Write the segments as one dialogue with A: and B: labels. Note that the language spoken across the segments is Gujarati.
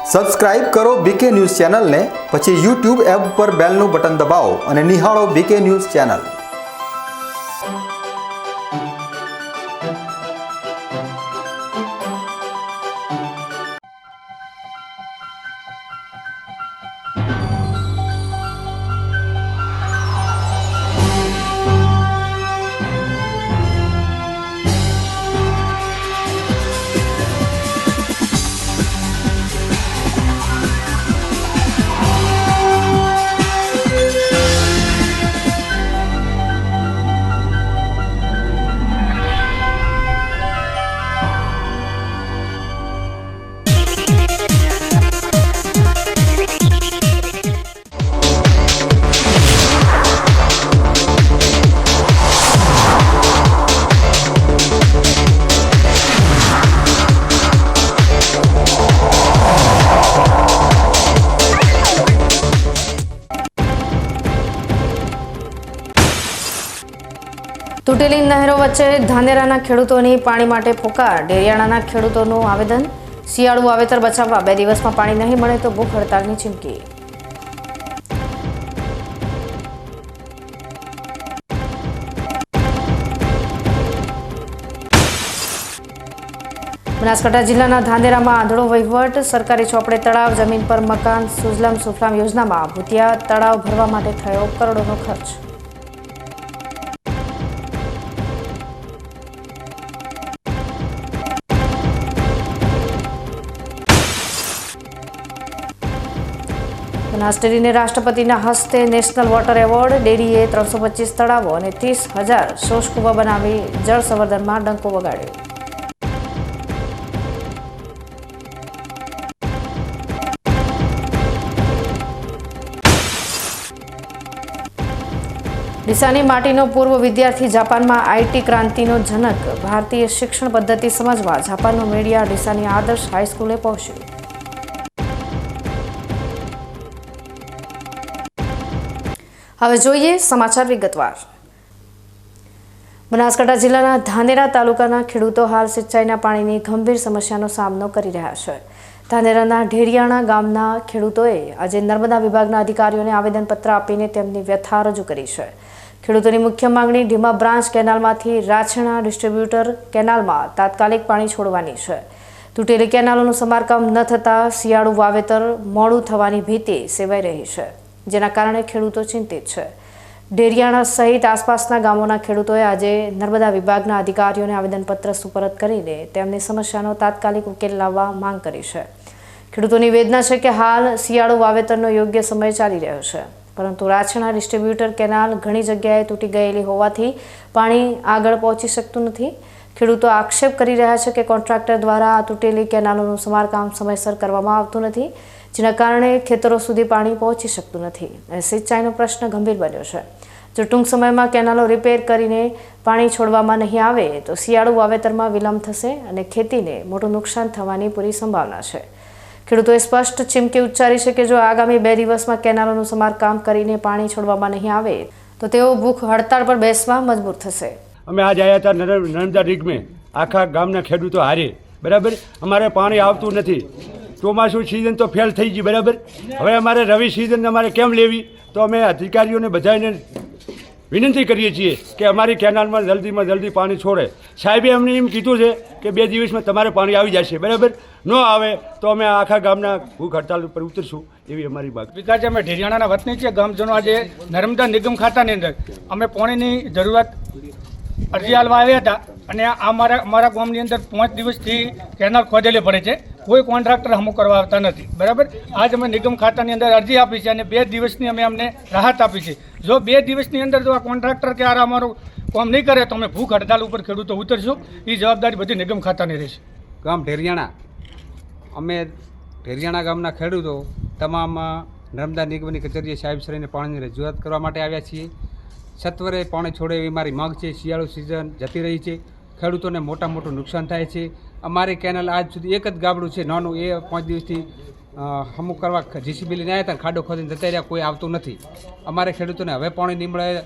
A: સબસ્ક્રાઇબ કરો બીકે ન્યૂઝ ચેનલને, પછી YouTube એપ પર બેલનું બટન દબાવો અને નિહાળો બીકે ન્યૂઝ ચેનલ।
B: તૂટેલી નહેરો વચ્ચે ધાનેરાના ખેડૂતોની પાણી માટે પોકાર। ડેરિયાણાના ખેડૂતોનું આવેદન, શિયાળુ વાવેતર બચાવવા 2 દિવસમાં પાણી નહીં મળે તો ભૂખ હડતાલની ચીમકી। બનાસકાંઠા જિલ્લાના ધાનેરામાં આંધળો વહીવટ। સરકારી ચોપડે તળાવ, જમીન પર મકાન, સુજલામ સુફલામ યોજનામાં ભૂતિયા તળાવ ભરવા માટે થયો કરોડોનો ખર્ચ। બનાસ ડેરીને રાષ્ટ્રપતિના હસ્તે નેશનલ વોટર એવોર્ડ। ડેરીએ 325 તળાવો અને 30,000 શોષકુવા બનાવી જળ સંવર્ધનમાં ડંકો વગાડ્યો। ડીસાની માટીનો પૂર્વ વિદ્યાર્થી જાપાનમાં આઈટી ક્રાંતિનો જનક। ભારતીય શિક્ષણ પદ્ધતિ સમજવા જાપાનનું મીડિયા ડીસાની આદર્શ હાઈસ્કૂલે પહોંચ્યું। હવે જોઈએ સમાચાર વિગતવાર। બનાસકાંઠા જિલ્લાના ધાનેરા તાલુકાના ખેડૂતો હાલ સિંચાઈના પાણીની ગંભીર સમસ્યાનો સામનો કરી રહ્યા છે। ધાનેરાના ઢેરિયાણા ગામના ખેડૂતોએ આજે નર્મદા વિભાગના અધિકારીઓને આવેદનપત્ર આપીને તેમની વ્યથા રજૂ કરી છે। ખેડૂતોની મુખ્ય માંગણી ઢીમા બ્રાન્ચ કેનાલમાંથી રાછણા ડિસ્ટ્રીબ્યુટર કેનાલમાં તાત્કાલિક પાણી છોડવાની છે। તૂટેલી કેનાલોનું સમારકામ ન થતાં શિયાળુ વાવેતર મોડું થવાની ભીતિ સેવાઈ રહી છે, જેના કારણે ખેડૂતો ચિંતિત છે। ડેરિયાણા સહિત આસપાસના ગામોના ખેડૂતોએ આજે નર્મદા વિભાગના અધિકારીઓને આવેદનપત્ર સુપરત કરીને તેમની સમસ્યાનો તાત્કાલિક ઉકેલ લાવવા માંગ કરી છે। ખેડૂતોની વેદના છે કે હાલ શિયાળુ વાવેતરનો યોગ્ય સમય ચાલી રહ્યો છે, પરંતુ રાછણા ડિસ્ટ્રીબ્યુટર કેનાલ ઘણી જગ્યાએ તૂટી ગયેલી હોવાથી પાણી આગળ પહોંચી શકતું નથી। ખેડૂતો આક્ષેપ કરી રહ્યા છે કે કોન્ટ્રાક્ટર દ્વારા આ તૂટેલી કેનાલોનું સમારકામ સમયસર કરવામાં આવતું નથી, જેના કારણે ખેતરો સુધી પાણી પહોંચી શકતું નથી અને સિંચાઈનો પ્રશ્ન ગંભીર બન્યો છે। જો ટૂંક સમયમાં કેનાલો રિપેર કરીને પાણી છોડવામાં નહીં આવે તો શિયાળુ વાવેતરમાં વિલંબ થશે અને ખેતીને મોટું નુકસાન થવાની પૂરી સંભાવના છે। ખેડૂતોએ સ્પષ્ટ ચીમકી ઉચ્ચારી છે કે જો આગામી 2 દિવસમાં કેનાલોનું સમારકામ કરીને પાણી છોડવામાં નહીં આવે તો તેઓ ભૂખ હડતાળ પર બેસવા મજબૂર થશે।
C: અમે આજ આવ્યા હતા નર્મદા રિગમે, આખા ગામના ખેડૂતો હારે, બરાબર। અમારે પાણી આવતું નથી, ચોમાસું સિઝન તો ફેલ થઈ ગઈ, બરાબર। હવે અમારે રવિ સિઝન અમારે કેમ લેવી? તો અમે અધિકારીઓને બધાને વિનંતી કરીએ છીએ કે અમારી કેનાલમાં જલ્દીમાં જલ્દી પાણી છોડે। સાહેબે અમને એમ કીધું છે કે 2 દિવસમાં તમારે પાણી આવી જશે, બરાબર। ન આવે તો અમે આખા ગામના ભૂખ હડતાલ ઉપર ઉતરશું, એવી અમારી વાત।
D: વિકાસ અમે ઢેરિયાણાના વતની છે, ગામજનો આજે નર્મદા નિગમ ખાતાની અંદર અમે પાણીની જરૂરત અરજી હાલવા આવ્યા હતા અને અમારા ગામની અંદર 5 દિવસથી કેનાલ ખોદેલી પડે છે, કોઈ કોન્ટ્રાક્ટર હમું કરવા આવતા નથી, બરાબર। આજ અમે નિગમ ખાતાની અંદર અરજી આપી છે અને 2 દિવસની અમે અમને રાહત આપી છે। જો 2 દિવસની અંદર જો આ કોન્ટ્રાક્ટર કે આ અમારું કામ નહીં કરે તો અમે ભૂખ હડતાલ ઉપર ખેડૂતો ઉતરશું, એ જવાબદારી બધી નિગમ ખાતાની રહેશે।
E: ગામ ઢેરિયાણા, અમે ઢેરિયાણા ગામના ખેડૂતો તમામ નર્મદા નિગમની કચેરીએ સાહેબશ્રીને પાણીની રજૂઆત કરવા માટે આવ્યા છીએ। સત્વરે પાણી છોડે એવી મારી માંગ છે। શિયાળુ સિઝન જતી રહી છે, ખેડૂતોને મોટું નુકસાન થાય છે। અમારી કેનાલ આજ સુધી એક જ ગાબડું છે નાનું, એ 5 દિવસથી હમુક કરવા જીસીબી લઈને આવ્યા હતા, ખાડો ખોદીને જતા રહ્યા, કોઈ આવતું નથી। અમારે ખેડૂતોને હવે પાણી નહીં મળે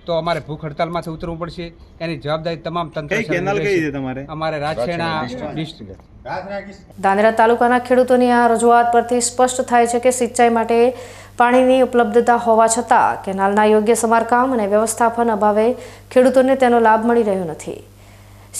E: તો અમારે ભૂખ હડતાલમાંથી ઉતરવું પડશે. એની જવાબદારી તમામ તંત્ર
F: કઈ કેનાલ કઈ છે તમારે?
E: અમારે રાજછેણા ડિસ્ટ્રિક્ટ.
B: ધાનેરા તાલુકાના ખેડૂતોની આ રજૂઆત પરથી સ્પષ્ટ થાય છે કે સિંચાઈ માટે પાણીની ઉપલબ્ધતા હોવા છતાં કેનાલના યોગ્ય સમારકામ અને વ્યવસ્થાપન અભાવે ખેડૂતોને તેનો લાભ મળી રહ્યો નથી.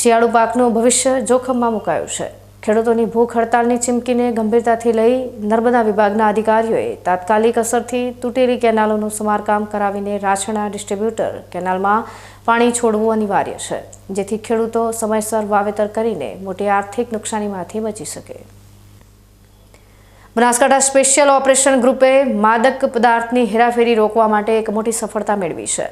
B: શિયાળુ પાકનું ભવિષ્ય જોખમમાં મુકાયું છે. ખેડૂતોની ભૂખ હડતાલની ચીમકીને ગંભીરતાથી લઈ નર્મદા વિભાગના અધિકારીઓએ તાત્કાલિક અસરથી તૂટેલી કેનાલોનું સમારકામ કરાવીને રાજછેણા ડિસ્ટ્રીબ્યુટર કેનાલમાં પાણી છોડવું અનિવાર્ય છે, જેથી ખેડૂતો સમયસર વાવેતર કરીને મોટી આર્થિક નુકસાનીમાંથી બચી શકે. બનાસકાંઠા સ્પેશિયલ ઓપરેશન ગ્રુપે માદક પદાર્થની હેરાફેરી રોકવા માટે એક મોટી સફળતા મેળવી છે.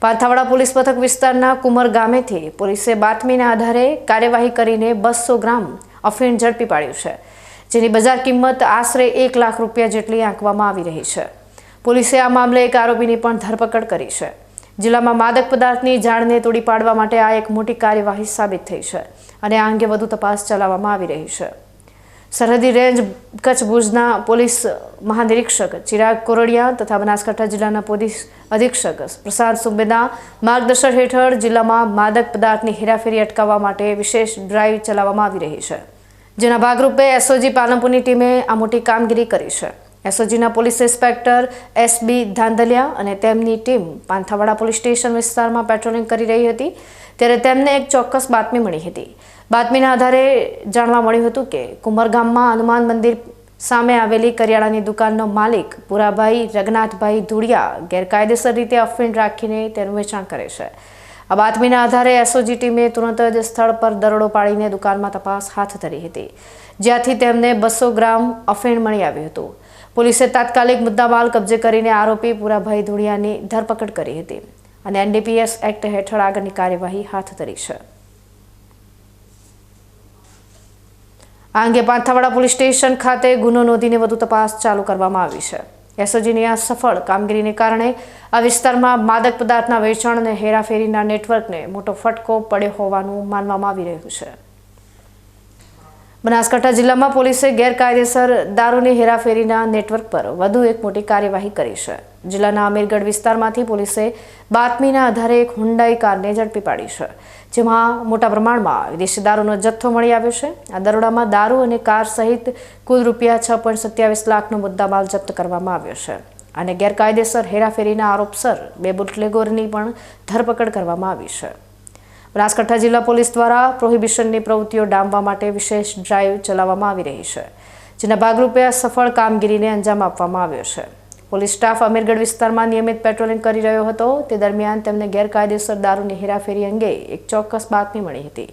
B: પાંથાવાડા પોલીસ મથક વિસ્તારના કુમર ગામેથી પોલીસે બાતમીના આધારે કાર્યવાહી કરીને 200 ગ્રામ અફીણ ઝડપી પાડ્યું છે, જેની બજાર કિંમત આશરે 1 લાખ રૂપિયા જેટલી આંકવામાં આવી રહી છે. પોલીસે આ મામલે એક આરોપીની પણ ધરપકડ કરી છે. જિલ્લામાં માદક પદાર્થની જાળને તોડી પાડવા માટે આ એક મોટી કાર્યવાહી સાબિત થઈ છે અને આ અંગે વધુ તપાસ ચલાવવામાં આવી રહી છે. સરહદી રેન્જ કચ્છ ભુજના પોલીસ મહાનિરીક્ષક ચિરાગ કોરડિયા તથા બનાસકાંઠા જિલ્લાના પોલીસ અધિક્ષક પ્રશાંત સુંબેના માર્ગદર્શન હેઠળ જિલ્લામાં માદક પદાર્થની હેરાફેરી અટકાવવા માટે વિશેષ ડ્રાઈવ ચલાવવામાં આવી રહી છે, જેના ભાગરૂપે એસઓજી પાલનપુરની ટીમે આ મોટી કામગીરી કરી છે. એસઓજીના પોલીસ ઇન્સ્પેક્ટર એસબી ધાંધલિયા અને તેમની ટીમ પાંથાવાડા પોલીસ સ્ટેશન વિસ્તારમાં પેટ્રોલિંગ કરી રહી હતી ત્યારે તેમને એક ચોક્કસ બાતમી મળી હતી. બાતમીના આધારે જાણવા મળ્યું હતું કે કુમરગામમાં હનુમાન મંદિર સામે આવેલી કરિયાણાની દુકાનનો માલિક પુરાભાઈ રઘનાથભાઈ ધુડિયા ગેરકાયદેસર રીતે અફીણ રાખીને તેનું વેચાણ કરે છે. આ બાતમીના આધારે એસઓજી ટીમે તુરંત જ સ્થળ પર દરોડો પાડીને દુકાનમાં તપાસ હાથ ધરી હતી, જ્યાંથી તેમને 200 ગ્રામ અફીણ મળી આવ્યું હતું. પોલીસે તાત્કાલિક મુદ્દામાલ કબજે કરીને આરોપી પુરાભાઈ ધુડિયાની ધરપકડ કરી હતી અને એનડીપીએસ એક્ટ હેઠળ આગળની કાર્યવાહી હાથ ધરી છે. આ અંગે પાંથાવાડા પોલીસ સ્ટેશન ખાતે ગુનો નોંધીને વધુ તપાસ ચાલુ કરવામાં આવી છે. એસઓજીની આ સફળ કામગીરીને કારણે આ વિસ્તારમાં માદક પદાર્થના વેચાણ અને હેરાફેરીના નેટવર્કને મોટો ફટકો પડ્યો હોવાનું માનવામાં આવી રહ્યું છે. બનાસકાંઠા જિલ્લામાં પોલીસે ગેરકાયદેસર દારૂની હેરાફેરીના નેટવર્ક પર વધુ એક મોટી કાર્યવાહી કરી છે. જિલ્લાના અમીરગઢ વિસ્તારમાંથી પોલીસે બાતમીના આધારે એક હુન્ડાઈ કારને ઝડપી પાડી છે, જેમાં મોટા પ્રમાણમાં વિદેશી દારૂનો જથ્થો મળી આવ્યો છે. આ દરોડામાં દારૂ અને કાર સહિત કુલ રૂપિયા 6.27 લાખનો મુદ્દામાલ જપ્ત કરવામાં આવ્યો છે અને ગેરકાયદેસર હેરાફેરીના આરોપસર 2 બુટલેગોરની પણ ધરપકડ કરવામાં આવી છે. બનાસકાંઠા જિલ્લા પોલીસ દ્વારા પ્રોહિબિશનની પ્રવૃત્તિઓ ડામવા માટે વિશેષ ડ્રાઈવ ચલાવવામાં આવી રહી છે, જેના ભાગરૂપે આ સફળ કામગીરીને અંજામ આપવામાં આવ્યો છે. પોલીસ સ્ટાફ અમીરગઢ વિસ્તારમાં નિયમિત પેટ્રોલિંગ કરી રહ્યો હતો તે દરમિયાન તેમને ગેરકાયદેસર દારૂની હેરાફેરી અંગે એક ચોક્કસ બાતમી મળી હતી.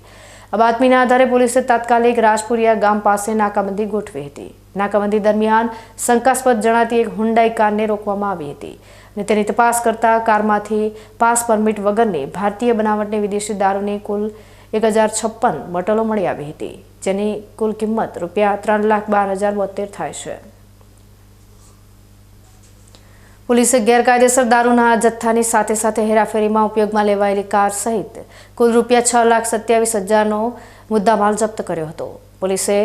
B: આ બાતમીના આધારે પોલીસે તાત્કાલિક રાજપુરિયા ગામ પાસે નાકાબંધી ગોઠવી હતી. નાકાબંધી દરમિયાન શંકાસ્પદ જણાતી એક હુન્ડાઈ કારને રોકવામાં આવી હતી અને તેની તપાસ કરતા કારમાંથી પાસ પરમિટ વગરની ભારતીય બનાવટની વિદેશી દારૂની કુલ 1056 બોટલો મળી આવી હતી, જેની કુલ કિંમત રૂપિયા 3,12,072 થાય છે. પોલીસે ગેરકાયદેસર દારૂના જથ્થાની સાથે સાથે હેરાફેરીમાં ઉપયોગમાં લેવાયેલી કાર સહિત કુલ રૂપિયા 6,27,000નો મુદ્દામાલ જપ્ત કર્યો હતો. પોલીસે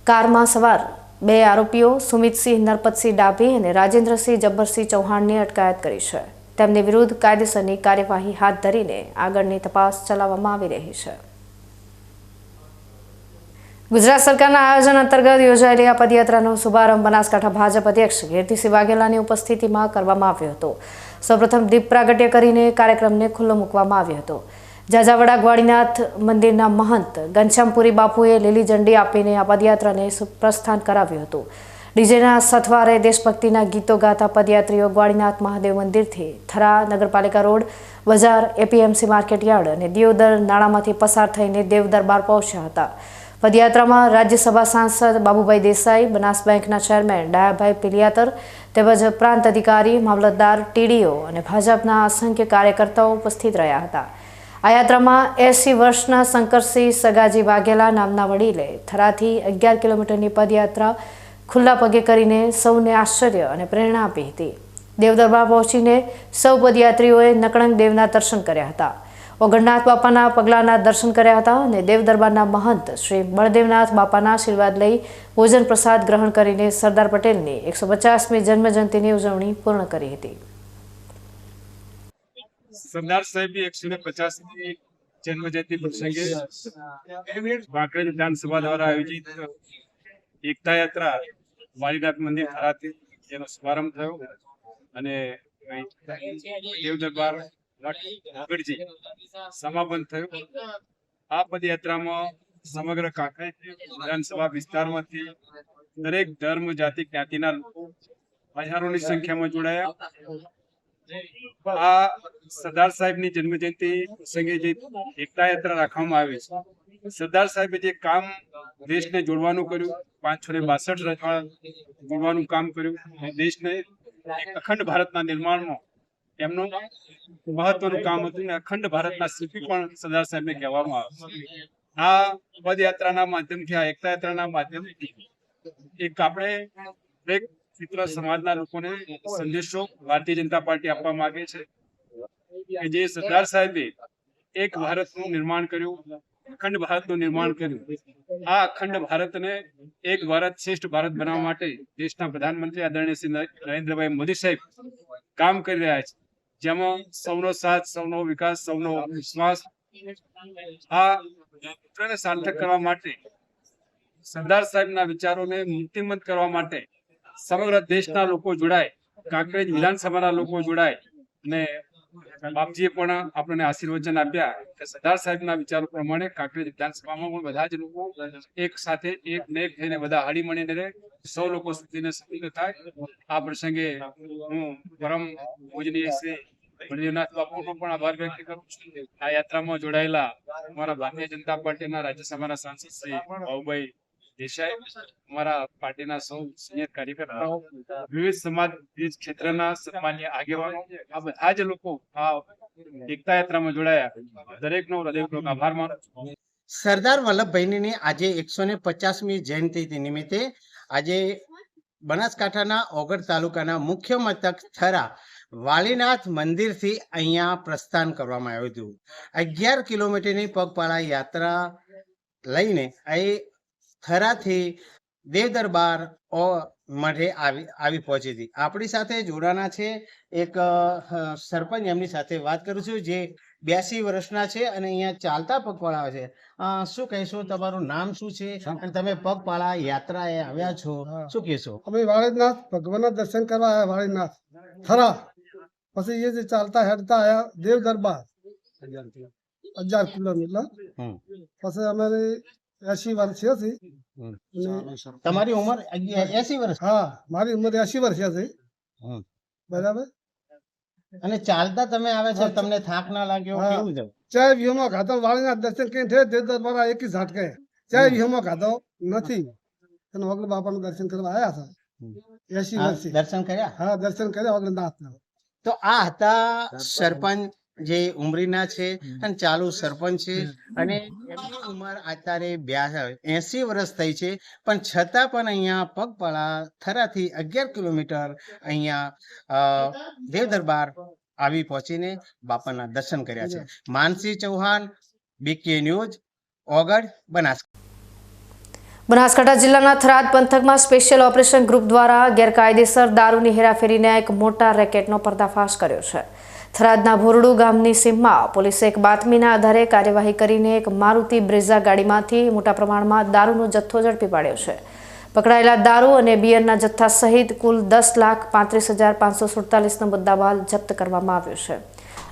B: કારમાં સવાર 2 આરોપીઓ સુમિતસિંહ નરપતસિંહ ડાભી અને રાજેન્દ્રસિંહ જબ્બરસિંહ ચૌહાણની અટકાયત કરી છે. તેમની વિરુદ્ધ કાયદેસરની કાર્યવાહી હાથ ધરીને આગળની તપાસ ચલાવવામાં આવી રહી છે. ગુજરાત સરકારના આયોજન અંતર્ગત યોજાયેલી આ પદયાત્રાનો શુભારંભ બનાસકાંઠા ભાજપ અધ્યક્ષ કીર્તિસિંહ વાઘેલાની ઉપસ્થિતિમાં કરવામાં આવ્યો હતો. સૌપ્રથમ દીપ પ્રાગટ્ય કરીને કાર્યક્રમને ખુલ્લો મૂકવામાં આવ્યો હતો. જાજાવડા ગ્વાડીનાથ મંદિરના મહંત ઘનશ્યામપુરી બાપુએ લીલી ઝંડી આપીને આ પદયાત્રાને પ્રસ્થાન કરાવ્યું હતું. ડીજેના સથવારે દેશભક્તિના ગીતો ગાતા પદયાત્રીઓ ગ્વાડીનાથ મહાદેવ મંદિરથી થરા નગરપાલિકા રોડ, બજાર, એપીએમસી માર્કેટયાર્ડ અને દિયોદર નાળામાંથી પસાર થઈને દેવ દરબાર પહોંચ્યા હતા. પદયાત્રામાં રાજ્યસભા સાંસદ બાબુભાઈ દેસાઈ, બનાસ બેંકના ચેરમેન ડાયાભાઈ પિલિયાતર તેમજ પ્રાંત અધિકારી, મામલતદાર, ટીડીઓ અને ભાજપના અસંખ્ય કાર્યકર્તાઓ ઉપસ્થિત રહ્યા હતા. આ યાત્રામાં 80 વર્ષના શંકરસિંહ સગાજી વાઘેલા નામના વડીલે થરાથી 11 કિલોમીટરની પદયાત્રા ખુલ્લા પગે કરીને સૌને આશ્ચર્ય અને પ્રેરણા આપી હતી. દેવદરબાર પહોંચીને સૌ પદયાત્રીઓએ નકળંગ દેવના દર્શન કર્યા હતા. ઓગણનાથ બાપાના પગલાના દર્શન કર્યા હતા અને દેવદરબારના મહંત શ્રી બળદેવનાથ બાપાના આશીર્વાદ લઈ ભોજન પ્રસાદ ગ્રહણ કરીને સરદાર પટેલની 150મી જન્મજયંતિની ઉજવણી પૂર્ણ કરી હતી.
F: સરદાર સાહેબની 150મી જન્મજયંતિ પ્રસંગે વાંકડી વિધાનસભા દ્વારા આયોજિત એકતા યાત્રા વાલીનાથ મંદિર થરાથી જેનો શુભારંભ થયો અને દેવ દરબાર આગળજી સમાપન થયું. આ પદયાત્રામાં સમગ્ર કાંકરેજ વિધાનસભા વિસ્તારમાંથી દરેક ધર્મ જાતિ જ્ઞાતિના લોકો હજારોની સંખ્યામાં જોડાયા. આ સરદાર સાહેબની જન્મજયંતિ પ્રસંગે જે એકતા યાત્રા રાખવામાં આવી છે, સરદાર સાહેબે જે કામ દેશને જોડવાનું કર્યું, 562 રજવાડા જોડવાનું કામ કર્યું, દેશને એક અખંડ ભારતના નિર્માણમાં એમનું મહત્વનું કામ હતું ને અખંડ ભારતના શિલ્પી પણ સરદાર સાહેબને કહેવામાં આવે. આ પદયાત્રાના માધ્યમથી, આ એકતા યાત્રાના માધ્યમથી એક આપણે દરેક મિત્ર સમાજના લોકોને સંદેશો ભારતીય જનતા પાર્ટી આપવા માંગે છે કે જે સરદાર સાહેબે એક ભારતનું નિર્માણ કર્યું, અખંડ ભારતનું નિર્માણ કર્યું. આ અખંડ ભારતને એક ભારત શ્રેષ્ઠ ભારત બનાવવા માટે દેશના પ્રધાનમંત્રી આદરણીય શ્રી નરેન્દ્રભાઈ મોદી સાહેબ કામ કરી રહ્યા છે, જેમાં સૌનો સાથ, સૌનો વિકાસ, સૌનો વિશ્વાસ. આ સૂત્રને સાર્થક કરવા માટે, સરદાર સાહેબના વિચારોને મૂર્તિમંત કરવા માટે સમગ્ર દેશના લોકો જોડાય, કાંકરેજ વિધાનસભાના લોકો જોડાય અને બાપજીએ પણ આપણને આશીર્વચન આપ્યા કે સરદાર સાહેબના વિચારો પ્રમાણે કાંકરેજ વિધાનસભામાં પણ બધા જ લોકો એક સાથે એક થઈને બધા હળી મળીને રહે, સૌ લોકો સુધીને સફળ થાય. આ પ્રસંગે હું પરમ પૂજનીય શ્રી બળદેવનાથ બાપુનો પણ આભાર વ્યક્ત કરું છું. આ યાત્રામાં જોડાયેલા અમારા ભારતીય જનતા પાર્ટીના રાજ્યસભાના સાંસદ શ્રી બાબુભાઈ દેસાઈ, અમારા પાર્ટીના સૌ સિનિયર કાર્યકર્તાઓ, વિવિધ સમાજ વિવિધ ક્ષેત્રના સન્માનીય આગેવાનો, આ બધા જ લોકો આ એકતા યાત્રામાં જોડાયા. દરેકનો હૃદયપૂર્વક આભાર માનું છું.
G: સરદાર વલ્લભભાઈની આજે 150મી જયંતિ નિમિત્તે આજે બનાસકાંઠાના ઓગળ તાલુકાના મુખ્ય મથક થરા વાલીનાથ મંદિરથી અહીંયા પ્રસ્થાન કરવામાં આવ્યું હતું. 11 કિલોમીટરની પગપાળા યાત્રા લઈને અહીં થરાથી દેવ દરબાર મઠે આવી પહોંચી હતી. આપણી સાથે જોડાના છે એક સરપંચ, એમની સાથે વાત કરું છું, જે 82 વર્ષના છે અને અહીંયા ચાલતા પગપાળા આવે છે. શું કહેશો, તમારું નામ શું છે અને તમે પગપાળા યાત્રાએ આવ્યા છો, શું કહેશો?
H: અમે વાળીનાથ ભગવાનના દર્શન કરવા આવ્યા, વાળીનાથ થરા, પછી એ જે ચાલતા હેડતા આવ્યા દેવ દરબાર 1000 કિલોમીટર. પછી અમારી 80 વર્ષ છે.
G: તમારી ઉંમર 80 વર્ષ?
H: હા, મારી ઉંમર 80 વર્ષ છે. બરાબર.
G: અને ચાલતા તમે આવે છે, તમને થાક ના લાગ્યો? કેવું છે?
H: ચાય વ્યુમાં ખાતો વાળીનાથ દર્શન કરીને દેવ દરબાર એકી ઝાટકે ચાય વ્યુમાં ખાતો નથી. અને વગર બાપાનું દર્શન કરવા આવ્યા હતા 80 વર્ષથી.
G: દર્શન કર્યા?
H: હા, દર્શન કર્યા વગરનાથના.
G: તો આ હતા સરપંચ જે ઉમરીના છે અને ચાલુ સરપંચ છે, અને એમની ઉંમર અત્યારે 80 વર્ષ થઈ છે, પણ છતાં પણ અહીંયા પગપાળા થરાથી 11 કિલોમીટર અહીંયા દેવ દરબાર આવી પહોંચીને બાપાના દર્શન કર્યા છે. માનસી ચૌહાણ, બીકે ન્યૂઝ, ઓગળ, બનાસકાંઠા.
B: બનાસકાંઠા જિલ્લાના થરાદ પંથકમાં સ્પેશિયલ ઓપરેશન ગ્રુપ દ્વારા ગેરકાયદેસર દારૂની હેરાફેરીના એક મોટા રેકેટનો પર્દાફાશ કર્યો છે. થરાદના ભોરડુ ગામની સીમમાં પોલીસે એક બાતમીના આધારે કાર્યવાહી કરીને એક મારુતિ બ્રેઝા ગાડીમાંથી મોટા પ્રમાણમાં દારૂનો જથ્થો ઝડપી પાડ્યો છે. પકડાયેલા દારૂ અને બિયરના જથ્થા સહિત કુલ 10,35,547નો મુદ્દામાલ જપ્ત કરવામાં આવ્યો છે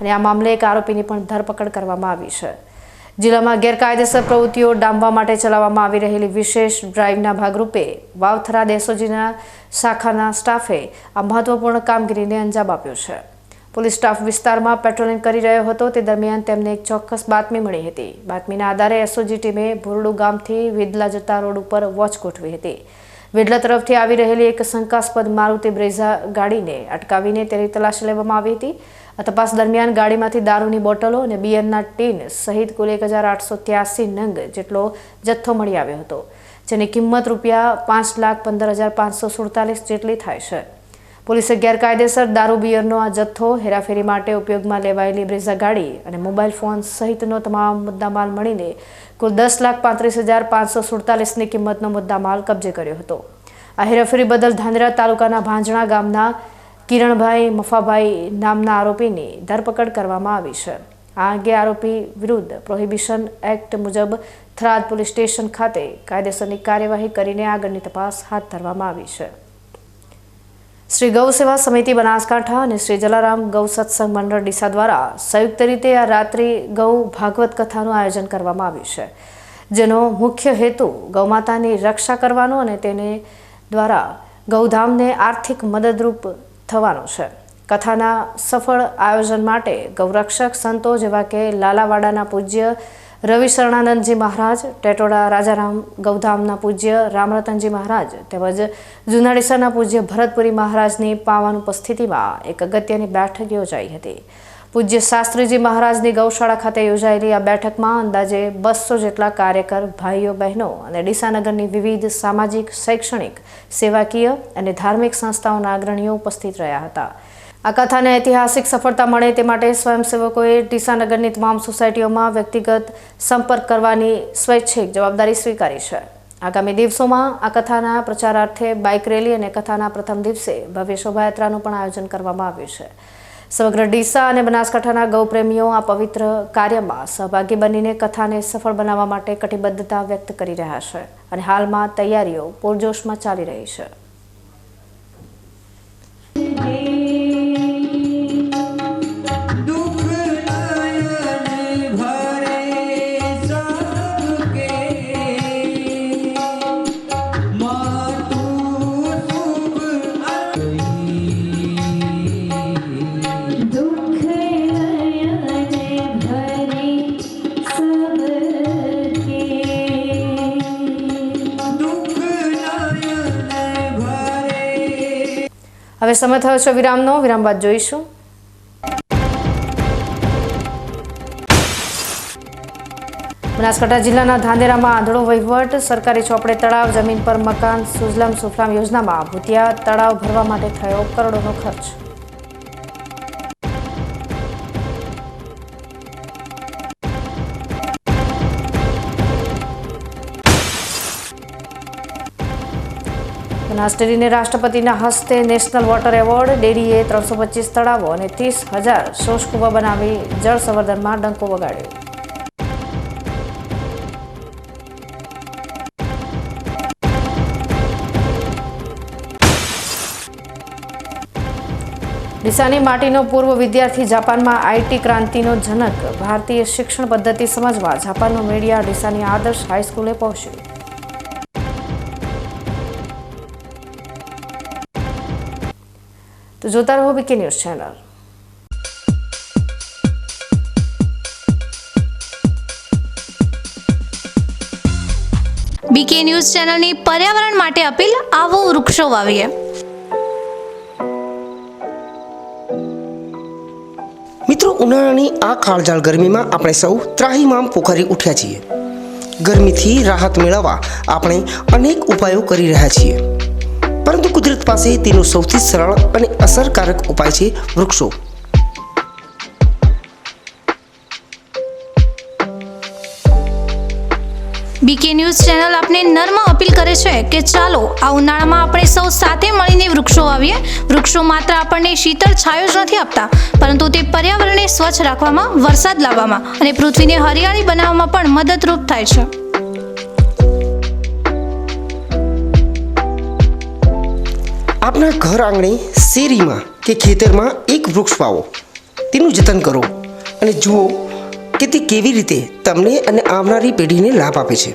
B: અને આ મામલે એક આરોપીની પણ ધરપકડ કરવામાં આવી છે. જિલ્લામાં ગેરકાયદેસર પ્રવૃત્તિઓ ડામવા માટે ચલાવવામાં આવી રહેલી વિશેષ ડ્રાઈવના ભાગરૂપે વાવ થરાદ એસઓજીના શાખાના સ્ટાફે આ મહત્વપૂર્ણ કામગીરીને અંજામ આપ્યો છે. પોલીસ સ્ટાફ વિસ્તારમાં પેટ્રોલિંગ કરી રહ્યો હતો તે દરમિયાન તેમને એક ચોક્કસ બાતમી મળી હતી. બાતમીના આધારે એસઓજી ટીમે ભોરડુ ગામથી વેદલા જતા રોડ ઉપર વોચ ગોઠવી હતી. વેડલા તરફથી આવી રહેલી એક શંકાસ્પદ મારુતિ બ્રેઝા ગાડીને અટકાવીને તેની તલાશી લેવામાં આવી હતી. આ તપાસ દરમિયાન ગાડીમાંથી દારૂની બોટલો અને બિયરના ટીન સહિત કુલ 1,883 નંગ જેટલો જથ્થો મળી આવ્યો હતો, જેની કિંમત ₹5,15,547 જેટલી થાય છે. પોલીસે ગેરકાયદેસર દારૂ બિયરનો આ જથ્થો, હેરાફેરી માટે ઉપયોગમાં લેવાયેલી બ્રેઝા ગાડી અને મોબાઈલ ફોન સહિતનો તમામ મુદ્દામાલ મળીને કુલ 10,35,547ની કિંમતનો મુદ્દામાલ કબજે કર્યો હતો. આ હેરાફેરી બદલ ધાનેરા તાલુકાના ભાંજણા ગામના કિરણભાઈ મફાભાઈ નામના આરોપીની ધરપકડ કરવામાં આવી છે. આ અંગે આરોપી વિરુદ્ધ પ્રોહિબિશન એક્ટ મુજબ થરાદ પોલીસ સ્ટેશન ખાતે કાયદેસરની કાર્યવાહી કરીને આગળની તપાસ હાથ ધરવામાં આવી છે. શ્રી ગૌ સેવા સમિતિ બનાસકાંઠા અને શ્રી જલારામ ગૌ સત્સંગ મંડળ ડીસા દ્વારા સંયુક્ત રીતે આ રાત્રિ ગૌ ભાગવત કથાનું આયોજન કરવામાં આવ્યું છે, જેનો મુખ્ય હેતુ ગૌમાતાની રક્ષા કરવાનો અને તેને દ્વારા ગૌધામને આર્થિક મદદરૂપ થવાનો છે. કથાના સફળ આયોજન માટે ગૌરક્ષક સંતો જેવા કે લાલાવાડાના પૂજ્ય રવિ શરણાનંદજી મહારાજ, ટેટોડા રાજારામ ગૌધામના પૂજ્ય રામરતનજી મહારાજ તેમજ જુનાડીસાના પૂજ્ય ભરતપુરી મહારાજની પાવન ઉપસ્થિતિમાં એક અગત્યની બેઠક યોજાઈ હતી. પૂજ્ય શાસ્ત્રીજી મહારાજની ગૌશાળા ખાતે યોજાયેલી આ બેઠકમાં અંદાજે 200 જેટલા કાર્યકર ભાઈઓ બહેનો અને ડીસાનગરની વિવિધ સામાજિક, શૈક્ષણિક, સેવાકીય અને ધાર્મિક સંસ્થાઓના અગ્રણીઓ ઉપસ્થિત રહ્યા હતા. આ કથાને ઐતિહાસિક સફળતા મળે તે માટે સ્વયંસેવકોએ ડીસાનગરની તમામ સોસાયટીઓમાં વ્યક્તિગત સંપર્ક કરવાની સ્વૈચ્છિક જવાબદારી સ્વીકારી છે. આગામી દિવસોમાં આ કથાના પ્રચારાર્થે બાઇક રેલી અને કથાના પ્રથમ દિવસે ભવ્ય શોભાયાત્રાનું પણ આયોજન કરવામાં આવ્યું છે. સમગ્ર ડીસા અને બનાસકાંઠાના ગૌપ્રેમીઓ આ પવિત્ર કાર્યમાં સહભાગી બનીને કથાને સફળ બનાવવા માટે કટિબદ્ધતા વ્યક્ત કરી રહ્યા છે અને હાલમાં તૈયારીઓ પૂરજોશમાં ચાલી રહી છે. હવે સમય થયો છે વિરામનો. વિરામ બાદ જોઈશું. બનાસકાંઠા જિલ્લાના ધાનેરામાં આંધળો વહીવટ. સરકારી ચોપડે તળાવ જમીન પર મકાન સુજલામ સુફલામ યોજનામાં ભૂતિયા તળાવ ભરવા માટે થયો કરોડોનો ખર્ચ. બનાસ ડેરીને રાષ્ટ્રપતિના હસ્તે નેશનલ વોટર એવોર્ડ. ડેરીએ 325 તળાવો અને 30,000 શોષકુવા બનાવી જળ સંવર્ધનમાં ડંકો વગાડ્યો. ડીસાની માટીનો પૂર્વ વિદ્યાર્થી જાપાનમાં આઈટી ક્રાંતિનો જનક. ભારતીય શિક્ષણ પદ્ધતિ સમજવા જાપાનનો મીડિયા ડીસાની આદર્શ હાઈસ્કૂલે પહોંચ્યું. તો જોતા રહો BK news channel.
I: BK news ચેનલની પર્યાવરણ માટે અપીલ. આવો વૃક્ષો વાવીએ.
J: મિત્રો, ઉનાળાની આ કાળઝાળ ગરમીમાં આપણે સૌ ત્રાહિમામ પોખરી ઉઠ્યા છીએ. ગરમીથી રાહત મેળવવા આપણે અનેક ઉપાયો કરી રહ્યા છીએ, પરંતુ કુદરત પાસે તેનો સૌથી સરળ અને અસરકારક ઉપાય છે વૃક્ષો.
I: બીકે ન્યૂઝ ચેનલ આપને નર્મ અપીલ કરે છે કે ચાલો આ ઉનાળામાં આપણે સૌ સાથે મળીને વૃક્ષો વાવીએ. વૃક્ષો માત્ર આપણને શીતળ છાયો જ નથી આપતા, પરંતુ તે પર્યાવરણને સ્વચ્છ રાખવામાં, વરસાદ લાવવામાં અને પૃથ્વીને હરિયાળી બનાવવામાં પણ મદદરૂપ થાય છે.
J: આપના ઘર આંગણે, શેરીમાં કે ખેતરમાં એક વૃક્ષ વાવો. તેનું જતન કરો અને જુઓ કે તે કેવી રીતે તમને અને આવનારી પેઢીને લાભ આપે છે.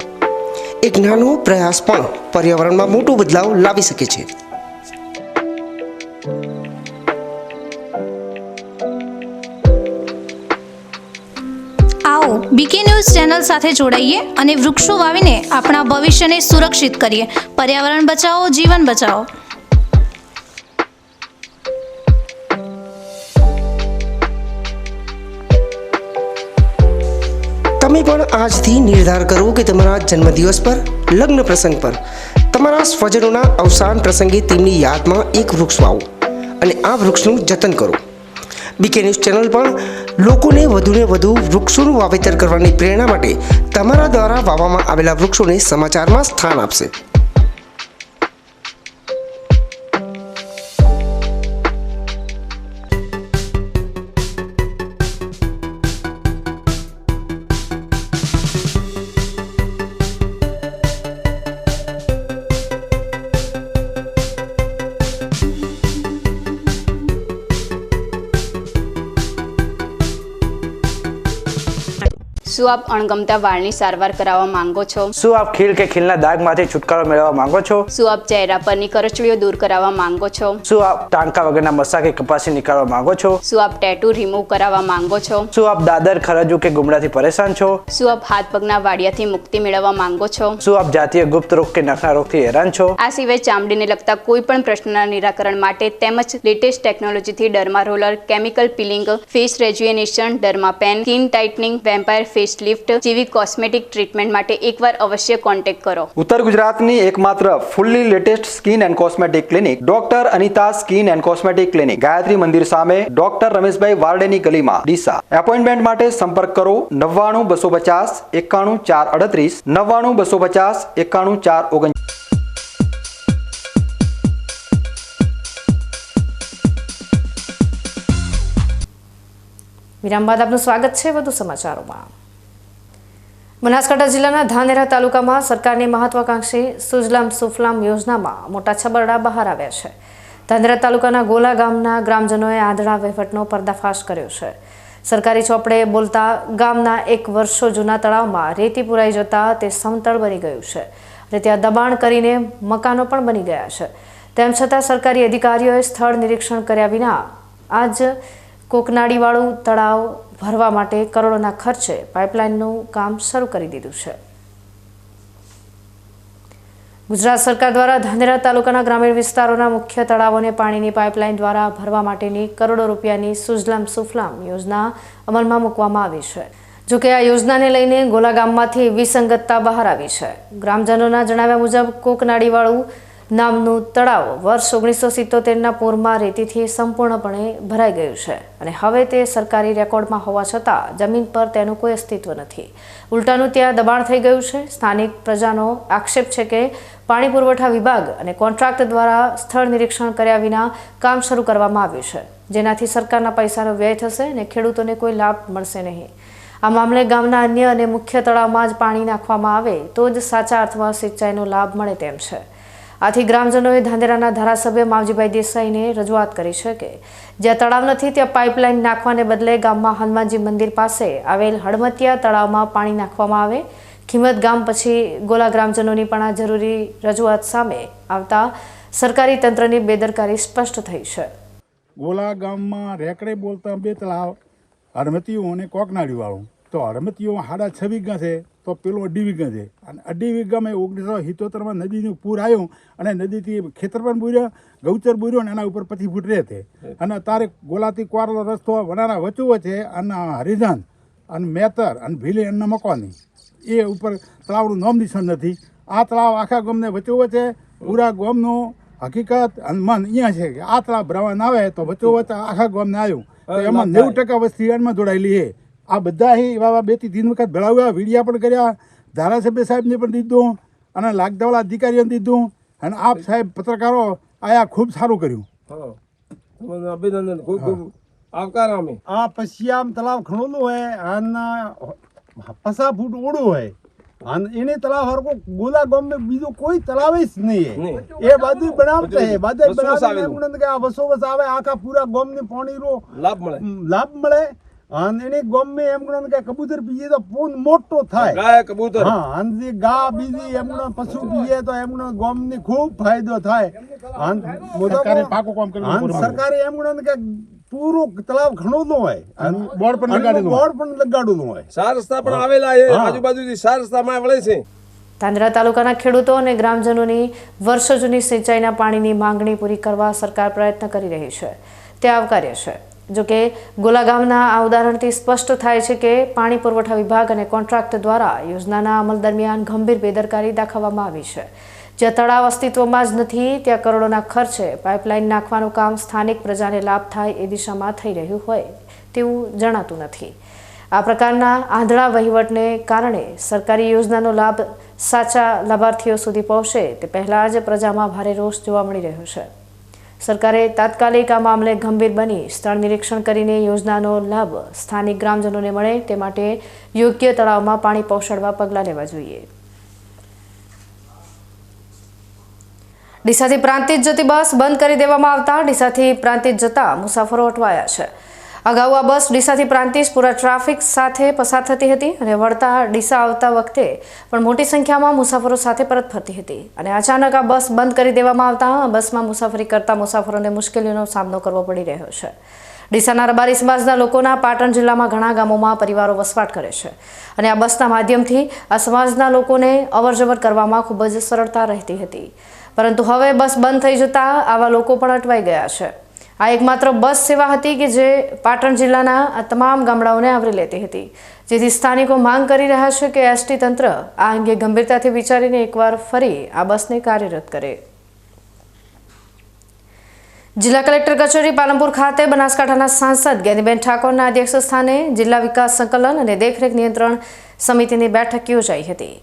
J: એક નાનો પ્રયાસ પણ પર્યાવરણમાં મોટો બદલાવ લાવી શકે છે.
I: આવો બીકે ન્યૂઝ ચેનલ સાથે જોડાઈએ અને વૃક્ષો વાવીને આપણા ભવિષ્યને સુરક્ષિત કરીએ. પર્યાવરણ બચાવો, જીવન બચાવો.
J: તમે પણ આજથી નિર્ધાર કરો કે તમારા જન્મદિવસ પર, લગ્ન પ્રસંગ પર, તમારા સ્વજનોના અવસાન પ્રસંગે તેમની યાદમાં એક વૃક્ષ વાવો અને આ વૃક્ષનું જતન કરો. બીકે ન્યૂઝ ચેનલ પણ લોકોને વધુને વધુ વૃક્ષોનું વાવેતર કરવાની પ્રેરણા માટે તમારા દ્વારા વાવવામાં આવેલા વૃક્ષોને સમાચારમાં સ્થાન આપશે.
K: શું આપ અણગમતા વાળની સારવાર કરાવવા માંગો છો?
L: શું આપ ખીલ કે ખીલના દાગમાંથી છુટકારો મેળવવા માંગો છો?
K: શું આપ ચહેરા પરની કરચલીઓ દૂર કરાવવા માંગો છો?
L: શું આપ ટાંકા વગરના મસા કે કપાસી નીકાળવા માંગો છો?
K: શું આપ ટેટુ રિમૂવ કરાવવા માંગો છો?
L: શું આપ દાદર ખરજુ કે ગુમડાથી પરેશાન છો?
K: શું આપ હાથ પગના વાડિયાથી મુક્તિ મેળવવા માંગો છો?
L: શું આપ જાતીય ગુપ્ત રોગ કે નખના રોગથી હેરાન છો?
K: આ સિવાય ચામડીને લગતા કોઈ પણ પ્રશ્નના નિરાકરણ માટે તેમજ લેટેસ્ટ ટેકનોલોજીથી derma roller, chemical peeling, face rejuvenation, derma pen, skin tightening, vampire face lift જેવી કોસ્મેટિક ટ્રીટમેન્ટ માટે એકવાર અવશ્ય કોન્ટેક્ટ કરો.
A: ઉત્તર ગુજરાતની એકમાત્ર fully latest skin and cosmetic clinic doctor Anita skin and cosmetic clinic, Gayatri Mandir સામે, ડોક્ટર રમેશભાઈ વારડેની ગલીમાં, ડીસા. એપોઇન્ટમેન્ટ માટે સંપર્ક કરો 99 250 91 438 99 250 91 439.
B: વિરામ બાદ આપનું સ્વાગત છે વધુ સમાચારોમાં. બનાસકાંઠા જિલ્લાના ધાનેરા તાલુકામાં સરકારની મહત્વાકાંક્ષી સુજલામ સુફલામ યોજનામાં મોટા છબરડા બહાર આવ્યા છે. ધાનેરા તાલુકાના ગોલા ગામના ગ્રામજનોએ આંધળા વહીવટનો પર્દાફાશ કર્યો છે. સરકારી ચોપડે બોલતા ગામના 1 વર્ષો જૂના તળાવમાં રેતી પુરાઈ જતા તે સમતળ બની ગયું છે અને ત્યાં દબાણ કરીને મકાનો પણ બની ગયા છે. તેમ છતાં સરકારી અધિકારીઓએ સ્થળ નિરીક્ષણ કર્યા વિના આજ કોકનાડીવાળું તળાવ ભરવા માટે કરોડોના ખર્ચે પાઇપલાઇનનું કામ શરૂ કરી દીધું છે. ગુજરાત સરકાર દ્વારા ધાનેરા તાલુકાના ગ્રામીણ વિસ્તારોના મુખ્ય તળાવોને પાણીની પાઇપલાઇન દ્વારા ભરવા માટેની કરોડો રૂપિયાની સુજલામ સુફલામ યોજના અમલમાં મૂકવામાં આવી છે. જોકે આ યોજનાને લઈને ગોલા ગામમાંથી વિસંગતતા બહાર આવી છે. ગ્રામજનોના જણાવ્યા મુજબ કોકનાડીવાળું નામનું તળાવ વર્ષ 1977ના પૂરમાં રેતીથી સંપૂર્ણપણે ભરાઈ ગયું છે અને હવે તે સરકારી રેકોર્ડમાં હોવા છતાં જમીન પર તેનું કોઈ અસ્તિત્વ નથી. ઉલટાનું ત્યાં દબાણ થઈ ગયું છે. સ્થાનિક પ્રજાનો આક્ષેપ છે કે પાણી પુરવઠા વિભાગ અને કોન્ટ્રાક્ટ દ્વારા સ્થળ નિરીક્ષણ કર્યા વિના કામ શરૂ કરવામાં આવ્યું છે, જેનાથી સરકારના પૈસાનો વ્યય થશે અને ખેડૂતોને કોઈ લાભ મળશે નહીં. આ મામલે ગામના અન્ય અને મુખ્ય તળાવમાં જ પાણી નાખવામાં આવે તો જ સાચા અર્થમાં સિંચાઈનો લાભ મળે તેમ છે. આથી ગ્રામજનોએ ધાનેરાના ધારાસભ્ય માવજીભાઈ દેસાઈને રજૂઆત કરી છે કે જ્યાં તળાવ નથી ત્યાં પાઇપલાઇન નાખવાને બદલે ગામમાં હનુમાનજી મંદિર પાસે આવેલ હડમતિયા તળાવમાં પાણી નાખવામાં આવે. ખીમત ગામ પછી ગોલા ગ્રામજનોની પણ આ જરૂરી રજૂઆત સામે આવતા સરકારી તંત્રની બેદરકારી સ્પષ્ટ થઈ છે.
M: ગોલા ગામમાં રેકડે બોલતા 2 તળાવ, હડમતીયું અને કોકનાડીવાળું. તો હડમતીયું 6.5 વીઘા છે તો પેલું 2.5 વીઘા છે અને 2.5 વીઘામાં 1977માં નદીનું પૂર આવ્યું અને નદીથી ખેતર પણ બુર્યા, ગૌચર બુર્યો અને એના ઉપર 25 ફૂટ રહે છે. અને તારે ગોલાથી કોરલો રસ્તો વનારા વચ્ચે અને હરિજન અને મેતર અને ભીલી એમના મકવાની એ ઉપર તળાવનું નામ નિશાન નથી. આ તળાવ આખા ગામને વચ્ચે પૂરા ગામનું હકીકત અને મન અહીંયા છે કે આ તળાવ ભરાવા આવે તો વચ્ચે આખા ગામને આવ્યું તો એમાં 90% વસ્તી એમાં જોડાયેલી છે. આ બધા એવા 2 થી 3 વખત ભરાવ્યા, વિડિયા પણ કર્યા, ધારાસભ્ય સાહેબને પણ દીધું અને લાગતાવાળા અધિકારીઓને દીધું અને આપ સાહેબ પત્રકારો આયા ખૂબ સારું કર્યું.
N: અભિનંદન, ખૂબ ખૂબ આવકાર. અમે
H: આ પછી આમ તળાવ ખણોલું હોય અને 50 ફૂટ ઓળું હોય અને એને તળાવ હરકો ગોલા ગામમાં બીજું કોઈ તળાવ જ નહીં. એ બધું બનાવતા છે, બધું બનાવીને કે આ વસોવસ આવે આખા પૂરા ગામને પાણીનો લાભ મળે અને એને ગામમાં એમ ગણો કે કબૂતર પીએ તો પૂન મોટો થાય.
N: ગાય કબૂતર,
H: હા, અને જે ગા બીજી એમ ગણો પશુ પીએ તો એમ ગણો ગામને ખૂબ ફાયદો થાય. અને સરકારે પાકું કામ કર્યું. સરકારે એમ ગણો કે પૂરું તળાવ ઘણું હોય અને બોર્ડ પણ લગાડેલું હોય.
N: 4 રસ્તા પણ આવેલા છે, આજુબાજુથી 4 રસ્તામાં વળે છે.
B: ધાનેરા તાલુકાના ખેડૂતો અને ગ્રામજનોની વર્ષો જૂની સિંચાઈના પાણીની માંગણી પૂરી કરવા સરકાર પ્રયત્ન કરી રહી છે, તે આવકાર્ય છે. જોકે ગોલા ગામના આ ઉદાહરણથી સ્પષ્ટ થાય છે કે પાણી પુરવઠા વિભાગ અને કોન્ટ્રાક્ટ દ્વારા યોજનાના અમલ દરમિયાન ગંભીર બેદરકારી દાખવવામાં આવી છે. જ્યાં તળાવ અસ્તિત્વમાં જ નથી ત્યાં કરોડોના ખર્ચે પાઇપલાઇન નાખવાનું કામ સ્થાનિક પ્રજાને લાભ થાય એ દિશામાં થઈ રહ્યું હોય તેવું જણાતું નથી. આ પ્રકારના આંધળા વહીવટને કારણે સરકારી યોજનાનો લાભ સાચા લાભાર્થીઓ સુધી પહોંચે તે પહેલાં જ પ્રજામાં ભારે રોષ જોવા મળી રહ્યો છે. સરકારે તાત્કાલિક આ મામલે ગંભીર બની સ્થળ નિરીક્ષણ કરીને યોજનાનો લાભ સ્થાનિક ગ્રામજનોને મળે તે માટે યોગ્ય તળાવમાં પાણી પહોંચાડવા પગલાં લેવા જોઈએ. ડીસાથી પ્રાંતિજ જતી બસ બંધ કરી દેવામાં આવતા ડીસાથી પ્રાંતિજ જતા મુસાફરો અટવાયા છે. અગાઉ આ બસ ડીસાથી પ્રાંતિજપુરા ટ્રાફિક સાથે પસાર થતી હતી અને વળતા ડીસા આવતા વખતે પણ મોટી સંખ્યામાં મુસાફરો સાથે પરત ફરતી હતી અને અચાનક આ બસ બંધ કરી દેવામાં આવતા બસમાં મુસાફરી કરતા મુસાફરોને મુશ્કેલીઓનો સામનો કરવો પડી રહ્યો છે. ડીસાના રબારી સમાજના લોકોના પાટણ જિલ્લામાં ઘણા ગામોમાં પરિવારો વસવાટ કરે છે અને આ બસના માધ્યમથી આ સમાજના લોકોને અવરજવર કરવામાં ખૂબ જ સરળતા રહેતી હતી, પરંતુ હવે બસ બંધ થઈ જતા આવા લોકો પણ અટવાઈ ગયા છે. આ એકમાત્ર બસ સેવા હતી કે જે પાટણ જિલ્લાના આ તમામ ગામડાઓને આવરી લેતી હતી, જેથી સ્થાનિકો માંગ કરી રહ્યા છે કે એસટી તંત્ર આ અંગે ગંભીરતાથી વિચારીને એકવાર ફરી આ બસને કાર્યરત કરે. જિલ્લા કલેક્ટર કચેરી પાલનપુર ખાતે બનાસકાંઠાના સાંસદ જ્ઞાનીબેન ઠાકોરના અધ્યક્ષ સ્થાને જિલ્લા વિકાસ સંકલન અને દેખરેખ નિયંત્રણ સમિતિની બેઠક યોજાઈ હતી.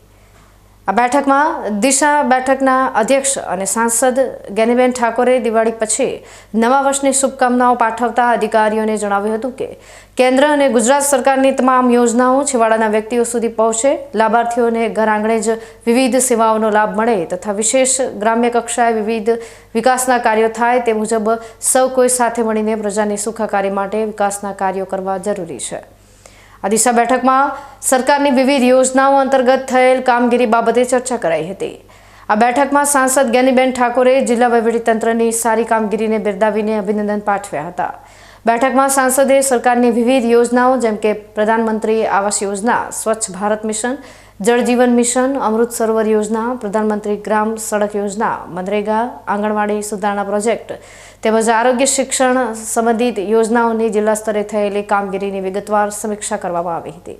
B: આ બેઠકમાં દિશા બેઠકના અધ્યક્ષ અને સાંસદ જ્ઞાનીબેન ઠાકોરે દિવાળી પછી નવા વર્ષની શુભકામનાઓ પાઠવતા અધિકારીઓને જણાવ્યું હતું કે કેન્દ્ર અને ગુજરાત સરકારની તમામ યોજનાઓ છેવાડાના વ્યક્તિઓ સુધી પહોંચે, લાભાર્થીઓને ઘર આંગણે જ વિવિધ સેવાઓનો લાભ મળે તથા વિશેષ ગ્રામ્ય કક્ષાએ વિવિધ વિકાસના કાર્યો થાય તે મુજબ સૌ કોઈ સાથે મળીને પ્રજાની સુખાકારી માટે વિકાસના કાર્યો કરવા જરૂરી છે. આ દિશા બેઠકમાં સરકારની વિવિધ યોજનાઓ અંતર્ગત થયેલ કામગીરી બાબતે ચર્ચા કરાઈ હતી. આ બેઠકમાં સાંસદ જ્ઞાનીબેન ઠાકોરે જિલ્લા વહીવટીતંત્રની સારી કામગીરીને બિરદાવીને અભિનંદન પાઠવ્યા હતા. બેઠકમાં સાંસદે સરકારની વિવિધ યોજનાઓ જેમ કે પ્રધાનમંત્રી આવાસ યોજના, સ્વચ્છ ભારત મિશન, જળ જીવન મિશન, અમૃત સરોવર યોજના, પ્રધાનમંત્રી ગ્રામ સડક યોજના, મનરેગા, આંગણવાડી સુધારણા પ્રોજેક્ટ તેમજ આરોગ્ય શિક્ષણ સંબંધિત યોજનાઓની જિલ્લા સ્તરે થયેલી કામગીરીની વિગતવાર સમીક્ષા કરવામાં આવી હતી.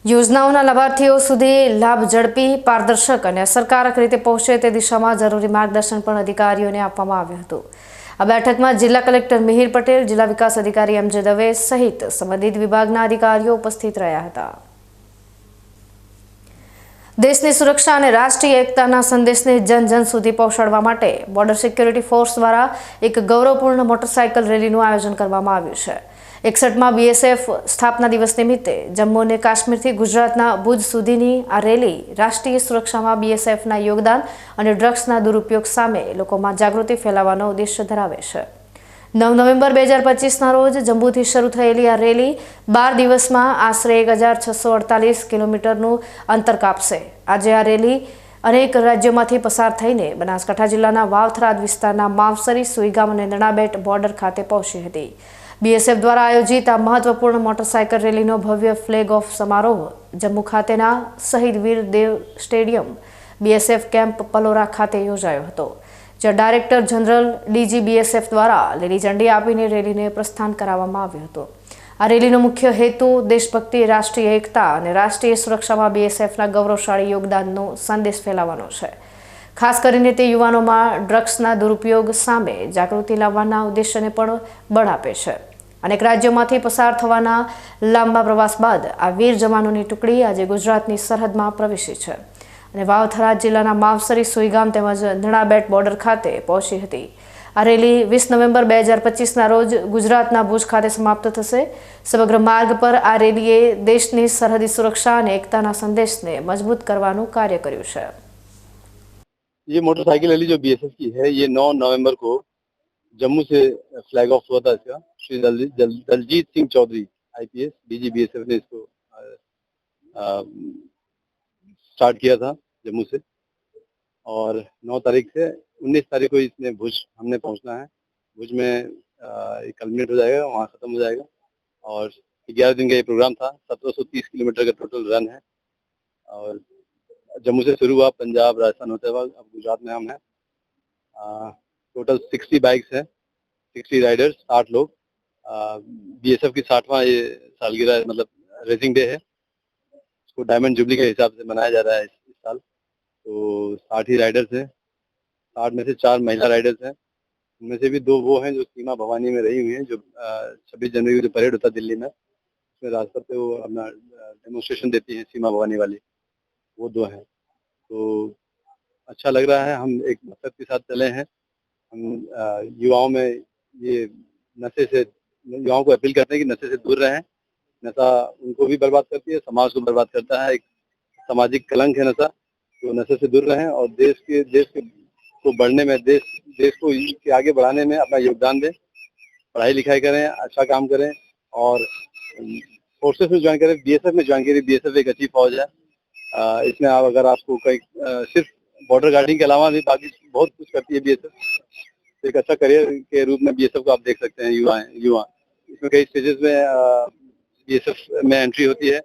B: યોજનાઓના લાભાર્થીઓ સુધી લાભ ઝડપી, પારદર્શક અને અસરકારક રીતે પહોંચે તે દિશામાં જરૂરી માર્ગદર્શન પણ અધિકારીઓને આપવામાં આવ્યું હતું. આ બેઠકમાં જિલ્લા કલેક્ટર મિહિર પટેલ, જિલ્લા વિકાસ અધિકારી એમ.જે. દવે સહિત સંબંધિત વિભાગના અધિકારીઓ ઉપસ્થિત રહ્યા હતા. દેશની સુરક્ષા અને રાષ્ટ્રીય એકતાના સંદેશને જન જન સુધી પહોંચાડવા માટે બોર્ડર સિક્યોરિટી ફોર્સ દ્વારા એક ગૌરવપૂર્ણ મોટરસાયકલ રેલીનું આયોજન કરવામાં આવ્યું છે. 61માં BSF સ્થાપના દિવસ નિમિત્તે જમ્મુ અને કાશ્મીરથી ગુજરાતના ભુજ સુધીની આ રેલી રાષ્ટ્રીય સુરક્ષામાં BSFના યોગદાન અને ડ્રગ્સના દુરુપયોગ સામે લોકોમાં જાગૃતિ ફેલાવવાનો ઉદ્દેશ્ય ધરાવે છે. 9 નવેમ્બર 2025ના રોજ જમ્મુથી શરૂ થયેલી આ રેલી 12 દિવસમાં આશરે 1648 કિલોમીટરનું અંતર કાપશે. આજે આ રેલી અનેક રાજ્યોમાંથી પસાર થઈને બનાસકાંઠા જિલ્લાના વાવથરાદ વિસ્તારના માવસરી, સુઈગામ અને નણાબેટ બોર્ડર ખાતે પહોંચી હતી. BSF દ્વારા આયોજિત આ મહત્વપૂર્ણ મોટરસાયકલ રેલીનો ભવ્ય ફ્લેગ ઓફ સમારોહ જમ્મુ ખાતેના શહીદ વીર દેવ સ્ટેડિયમ, BSF કેમ્પ પલોરા ખાતે યોજાયો હતો, જ્યાં ડાયરેક્ટર જનરલ DG BSF દ્વારા લીલી ઝંડી આપીને રેલીને પ્રસ્થાન કરાવવામાં આવ્યું હતું. આ રેલીનો મુખ્ય હેતુ દેશભક્તિ, રાષ્ટ્રીય એકતા અને રાષ્ટ્રીય સુરક્ષામાં BSFના ગૌરવશાળી યોગદાનનો સંદેશ ફેલાવવાનો છે. ખાસ કરીને તે યુવાનોમાં ડ્રગ્સના દુરુપયોગ સામે જાગૃતિ લાવવાના ઉદ્દેશ્યને પણ બળ આપે છે. અનેક રાજ્યોમાંથી પસાર થવાના લાંબા પ્રવાસ બાદ આ વીર જવાનોની ટુકડી આજે ગુજરાતની સરહદમાં પ્રવેશી છે અને વાવથરાદ જિલ્લાના માવસરી, સુઈગામ તેમજ નણાબેટ બોર્ડર ખાતે પહોંચી હતી. આ રેલી 20 નવેમ્બર 2025ના રોજ ગુજરાતના ભુજ ખાતે સમાપ્ત થશે. સમગ્ર માર્ગ પર આ રેલીએ દેશની સરહદી સુરક્ષા અને એકતાના સંદેશને મજબૂત કરવાનું કાર્ય કર્યું છે.
O: ये मोटरसाइकिल रैली जो BSF की है, ये 9 नवंबर को जम्मू से फ्लैग ऑफ हुआ था. इसका Shri Daljit Singh Chaudhary IPS DG BSF ने इसको स्टार्ट किया था जम्मू से, और 9 तारीख से 19 तारीख को इसमें भुज हमने पहुंचना है. भुज में ये कल्मिनेट हो जाएगा, वहाँ खत्म हो जाएगा. और 11 दिन का ये प्रोग्राम था. 1730 किलोमीटर का टोटल रन है और जम्मू से शुरू हुआ, पंजाब, राजस्थान होते हुए अब गुजरात में हम हैं. टोटल 60 बाइक्स हैं, 60 राइडर्स, 60 लोग. BSF की 60वां ये सालगिरह मतलब रेसिंग डे है, इसको डायमंड जुबली के हिसाब से मनाया जा रहा है इस साल. तो 60 ही राइडर्स हैं. 60 में से 4 महिला राइडर्स हैं. उनमें से भी 2 वो हैं जो सीमा भवानी में रही हुई हैं, जो 26 जनवरी को जो परेड होता है दिल्ली में, उसमें राजपथ पे वो अपना डेमोन्स्ट्रेशन देती हैं सीमा भवानी वाली, वो 2 हैं. तो अच्छा लग रहा है. हम एक मकसद के साथ चले हैं. हम युवाओं में ये नशे से, युवाओं को अपील करते हैं कि नशे से दूर रहें. नशा उनको भी बर्बाद करती है, समाज को बर्बाद करता है. एक सामाजिक कलंक है नशा. तो नशे से दूर रहें और देश को बढ़ने में, देश को के आगे बढ़ाने में अपना योगदान दें. पढ़ाई लिखाई करें, अच्छा काम करें और फोर्सेस में ज्वाइन करें। बीएसएफ में ज्वाइन करिए। बीएसएफ एक अच्छी फौज है। इसमें आप अगर आपको कहीं सिर्फ बॉर्डर गार्डिंग के अलावा भी बाकी बहुत कुछ करती है बीएसएफ। एक अच्छा करियर के रूप में बीएसएफ को आप देख सकते हैं। युवा इसमें कई स्टेजेस में बीएसएफ में एंट्री होती है।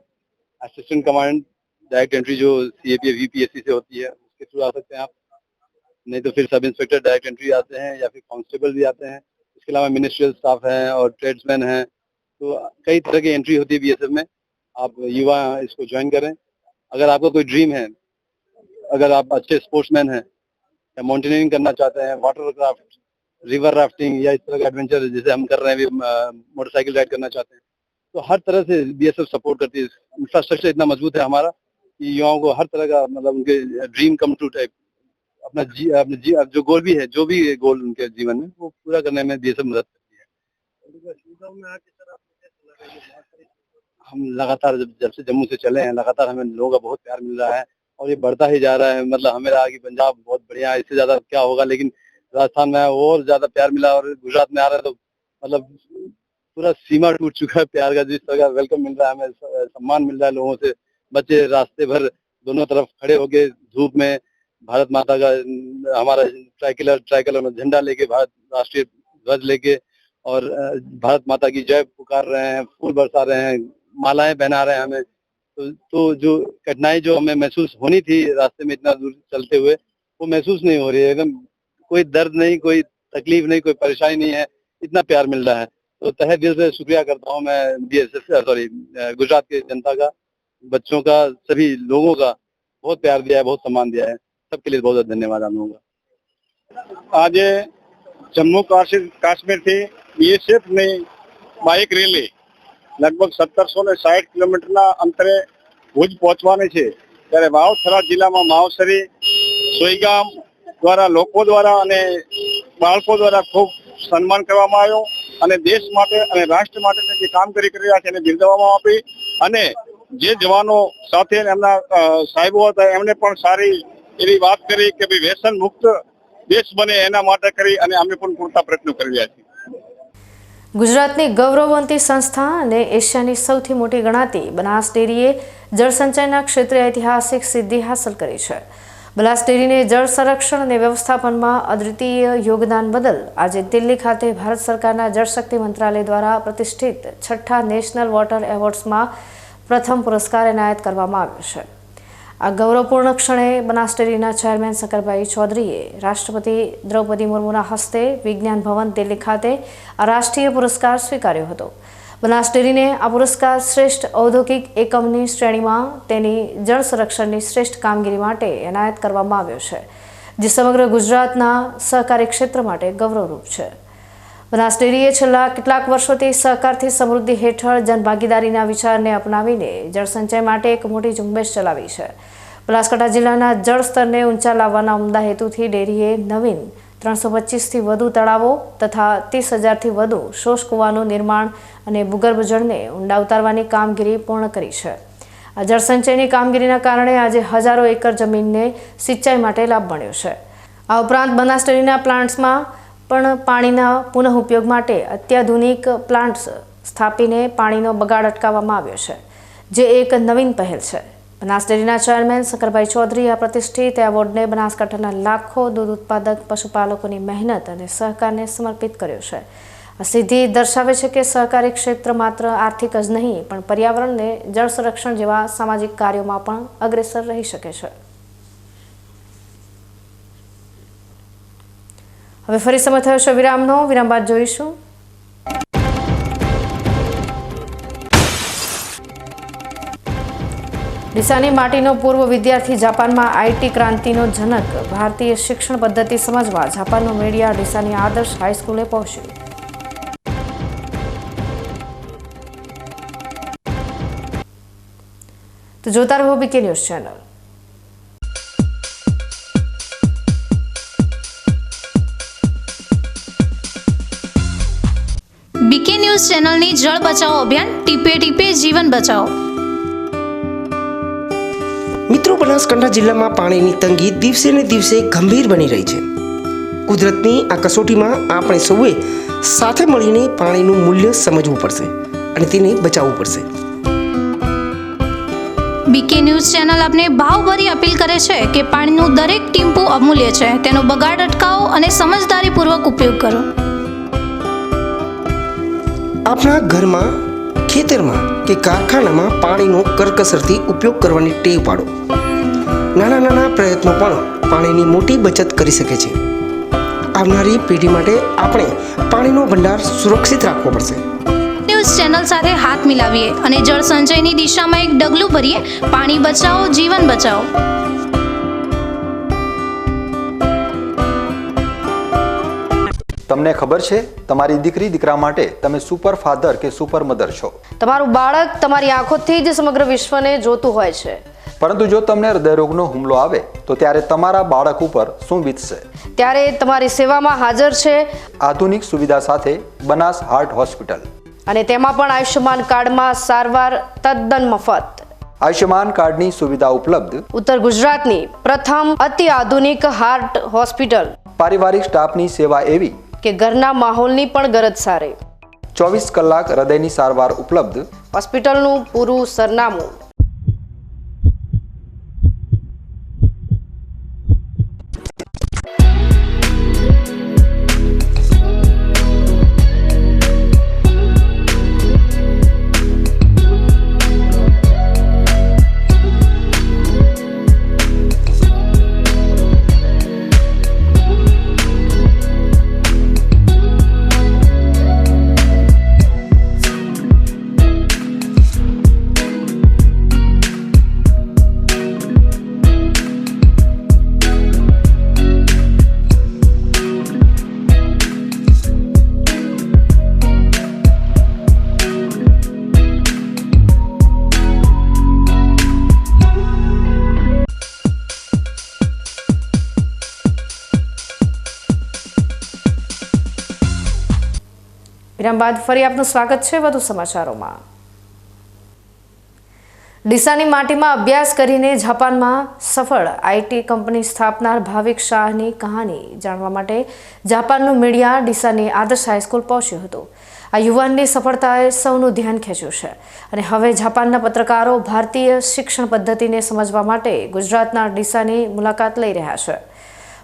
O: असिस्टेंट कमांड डायरेक्ट एंट्री जो सीएपीएफ वीपीएससी से होती है उसके थ्रू आ सकते हैं आप, नहीं तो फिर सब इंस्पेक्टर डायरेक्ट एंट्री आते हैं या फिर कांस्टेबल भी आते हैं। इसके अलावा मिनिस्ट्रियल स्टाफ हैं और ट्रेड्समैन हैं, तो कई तरह की एंट्री होती है बीएसएफ में। आप युवा इसको ज्वाइन करें। अगर आपका कोई ड्रीम है, अगर आप अच्छे स्पोर्ट्समैन हैं या माउंटेनियरिंग करना चाहते हैं, वाटर क्राफ्ट, रिवर राफ्टिंग या इस तरह का एडवेंचर जैसे हम कर रहे हैं, मोटरसाइकिल राइड करना चाहते हैं, तो हर तरह से बीएसएफ सपोर्ट करती है। इंफ्रास्ट्रक्चर इतना मजबूत है हमारा कि युवाओं को हर तरह का मतलब उनके ड्रीम कम ट्रू टाइप अपना जो गोल भी है, जो भी गोल उनके जीवन में, वो पूरा करने में बीएसएफ मदद करती है। हम लगातार जब से जम्मू से चले हैं, लगातार हमें लोगों का बहुत प्यार मिल रहा है और ये बढ़ता ही जा रहा है। मतलब हमें लगा कि पंजाब बहुत बढ़िया है, इससे ज्यादा क्या होगा, लेकिन राजस्थान में और ज्यादा प्यार मिला और गुजरात में आ रहा है तो मतलब पूरा सीमा टूट चुका है प्यार का। जिस तरह का वेलकम मिल रहा है, हमें सम्मान मिल रहा है लोगों से। बच्चे रास्ते भर दोनों तरफ खड़े होके धूप में भारत माता का हमारा ट्राइकलर झंडा लेके, भारत राष्ट्रीय ध्वज लेके और भारत माता की जय पुकार रहे हैं, फूल बरसा रहे हैं, मालाएं पहना रहे हैं हमें। तो जो कठिनाई जो हमें महसूस होनी थी रास्ते में इतना दूर चलते हुए, वो महसूस नहीं हो रही है। एकदम कोई दर्द नहीं, कोई तकलीफ नहीं, कोई परेशानी नहीं है, इतना प्यार मिल रहा है। तो तहे दिल से शुक्रिया करता हूँ मैं गुजरात के जनता का, बच्चों का, सभी लोगों का। बहुत प्यार दिया है, बहुत सम्मान दिया है, सबके लिए बहुत बहुत धन्यवाद आप लोगों का।
P: आज जम्मू काश्मीर थी बीएसएफ ने बाइक રેલી લગભગ 1760 કિલોમીટરના અંતરે ભુજ પહોંચવાની છે, ત્યારે વાવથરા જિલ્લામાં માવસરી સોઈગામ દ્વારા લોકો દ્વારા અને બાળકો દ્વારા ખૂબ સન્માન કરવામાં આવ્યો અને દેશ માટે અને રાષ્ટ્ર માટે જે કામગીરી કરી રહ્યા છે એને બિરદાવવામાં આપી અને જે જવાનો સાથે એમના સાહેબો હતા એમને પણ સારી એવી વાત કરી કે ભાઈ વ્યસન મુક્ત દેશ બને એના માટે કરી અને અમે પણ પૂરતા પ્રયત્નો કરી રહ્યા છીએ।
B: ગુજરાતની ગૌરવવંતી સંસ્થા અને એશિયાની સૌથી મોટી ગણાતી બનાસ ડેરીએ જળસંચયના ક્ષેત્રે ઐતિહાસિક સિદ્ધિ હાંસલ કરી છે। બનાસ ડેરીને જળ સંરક્ષણ અને વ્યવસ્થાપનમાં અદ્વિતીય યોગદાન બદલ આજે દિલ્હી ખાતે ભારત સરકારના જળશક્તિ મંત્રાલય દ્વારા પ્રતિષ્ઠિત 6ઠા નેશનલ વોટર એવોર્ડ્સમાં પ્રથમ પુરસ્કાર એનાયત કરવામાં આવ્યો છે। આ ગૌરવપૂર્ણ ક્ષણે બનાસ ડેરીના ચેરમેન શંકરભાઈ ચૌધરીએ રાષ્ટ્રપતિ દ્રૌપદી મુર્મુના હસ્તે વિજ્ઞાન ભવન દિલ્હી ખાતે આ રાષ્ટ્રીય પુરસ્કાર સ્વીકાર્યો હતો। બનાસ ડેરીને આ પુરસ્કાર શ્રેષ્ઠ ઔદ્યોગિક એકમની શ્રેણીમાં તેની જળ સંરક્ષણની શ્રેષ્ઠ કામગીરી માટે એનાયત કરવામાં આવ્યો છે, જે સમગ્ર ગુજરાતના સહકારી ક્ષેત્ર માટે ગૌરવરૂપ છે। બનાસ ડેરીએ છેલ્લા કેટલાક વર્ષોથી સહકારથી સમૃદ્ધિ હેઠળ જનભાગીદારીના વિચારને અપનાવીને જળસંચય માટે એક મોટી ઝુંબેશ ચલાવી છે। બનાસકાંઠા જિલ્લાના જળ સ્તરને ઊંચા લાવવાના ઉમદા હેતુથી ડેરીએ નવીન 325થી વધુ તળાવો તથા 30,000થી વધુ શોષ કૂવાનું નિર્માણ અને ભૂગર્ભ જળને ઊંડા ઉતારવાની કામગીરી પૂર્ણ કરી છે। આ જળસંચયની કામગીરીના કારણે આજે હજારો એકર જમીનને સિંચાઈ માટે લાભ મળ્યો છે। આ ઉપરાંત બનાસ ડેરીના પ્લાન્ટ્સમાં પણ પાણીના પુનઃ ઉપયોગ માટે અત્યાધુનિક પ્લાન્ટ્સ સ્થાપીને પાણીનો બગાડ અટકાવવામાં આવ્યો છે, જે એક નવીન પહેલ છે। બનાસ ડેરીના ચેરમેન શંકરભાઈ ચૌધરીએ આ પ્રતિષ્ઠિત એવોર્ડને બનાસકાંઠાના લાખો દૂધ ઉત્પાદક પશુપાલકોની મહેનત અને સહકારને સમર્પિત કર્યો છે। આ સિદ્ધિ દર્શાવે છે કે સહકારી ક્ષેત્ર માત્ર આર્થિક જ નહીં પણ પર્યાવરણને જળ સંરક્ષણ જેવા સામાજિક કાર્યોમાં પણ અગ્રેસર રહી શકે છે। હવે ફરી સમય થયો છે વિરામનો। વિરામ બાદ જોઈશું ડીસાની માટીનો પૂર્વ વિદ્યાર્થી જાપાનમાં આઈટી ક્રાંતિનો જનક ભારતીય શિક્ષણ પદ્ધતિ સમજવા જાપાનનું મીડિયા ડીસાની આદર્શ હાઈસ્કૂલે પહોંચ્યું। તો જોતા રહો BK news channel.
I: BK news ચેનલની જળ બચાવો અભિયાન ટીપે ટીપે જીવન બચાવો।
J: મિત્રો, બનાસકાંઠા જિલ્લામાં પાણીની તંગી દિવસે ને દિવસે ગંભીર બની રહી છે। કુદરતની આ કસોટીમાં આપણે સૌએ સાથે મળીને પાણીનું મૂલ્ય સમજવું પડશે અને તેને બચાવવું પડશે.
I: બીકે ન્યૂઝ ચેનલ આપને ભાવભરી અપીલ કરે છે કે પાણીનું દરેક ટીમ્પું અમૂલ્ય છે. તેનો બગાડ અટકાવો અને સમજદારીપૂર્વક ઉપયોગ કરો.
J: આપણા ઘરમાં, ખેતરમાં કે કારખાનામાં પાણીનો કરકસરથી ઉપયોગ કરવાની ટેવ પાડો. નાના નાના પ્રયત્નો પણ પાણીની મોટી બચત કરી શકે છે. આવનારી પેઢી માટે આપણે પાણીનો ભંડાર સુરક્ષિત રાખવો પડશે.
I: ન્યૂઝ ચેનલ સાથે હાથ મિલાવીએ અને જળ સંચયની દિશામાં એક ડગલું ભરીએ. પાણી બચાવો, જીવન બચાવો.
A: તમને ખબર છે તમારી દીકરી દીકરા માટે તમે સુપર ફાધર કે સુપર મધર છો.
B: તમારું બાળક તમારી આંખોથી જ સમગ્ર વિશ્વને જોતું હોય છે.
A: પરંતુ જો તમને હૃદયરોગનો હુમલો આવે તો ત્યારે તમારા બાળક ઉપર શું વીતશે?
B: ત્યારે તમારી સેવામાં હાજર છે
A: આધુનિક સુવિધા સાથે બનાસ હાર્ટ હોસ્પિટલ,
B: અને તેમાં પણ આયુષ્યમાન કાર્ડમાં સારવાર તદ્દન મફત.
A: આયુષ્યમાન કાર્ડની સુવિધા ઉપલબ્ધ.
B: ઉત્તર ગુજરાતની પ્રથમ અતિ આધુનિક હાર્ટ હોસ્પિટલ.
A: પારિવારિક સ્ટાફની સેવા એવી
B: કે ઘરના માહોલની પણ ગરજ સારે.
A: 24 કલાક હૃદયની સારવાર ઉપલબ્ધ.
B: હોસ્પિટલનું પૂરું સરનામું. વિરામ બાદ ફરી આપનું સ્વાગત છે વધુ સમાચારોમાં. ડીસાની માટીમાં અભ્યાસ કરીને જાપાનમાં સફળ આઈટી કંપની સ્થાપનાર ભાવિક શાહની કહાની જાણવા માટે જાપાનનું મીડિયા ડીસાની આદર્શ હાઈસ્કૂલ પહોંચ્યું હતું. આ યુવાનની સફળતાએ સૌનું ધ્યાન ખેંચ્યું છે અને હવે જાપાનના પત્રકારો ભારતીય શિક્ષણ પદ્ધતિને સમજવા માટે ગુજરાતના ડીસાની મુલાકાત લઈ રહ્યા છે.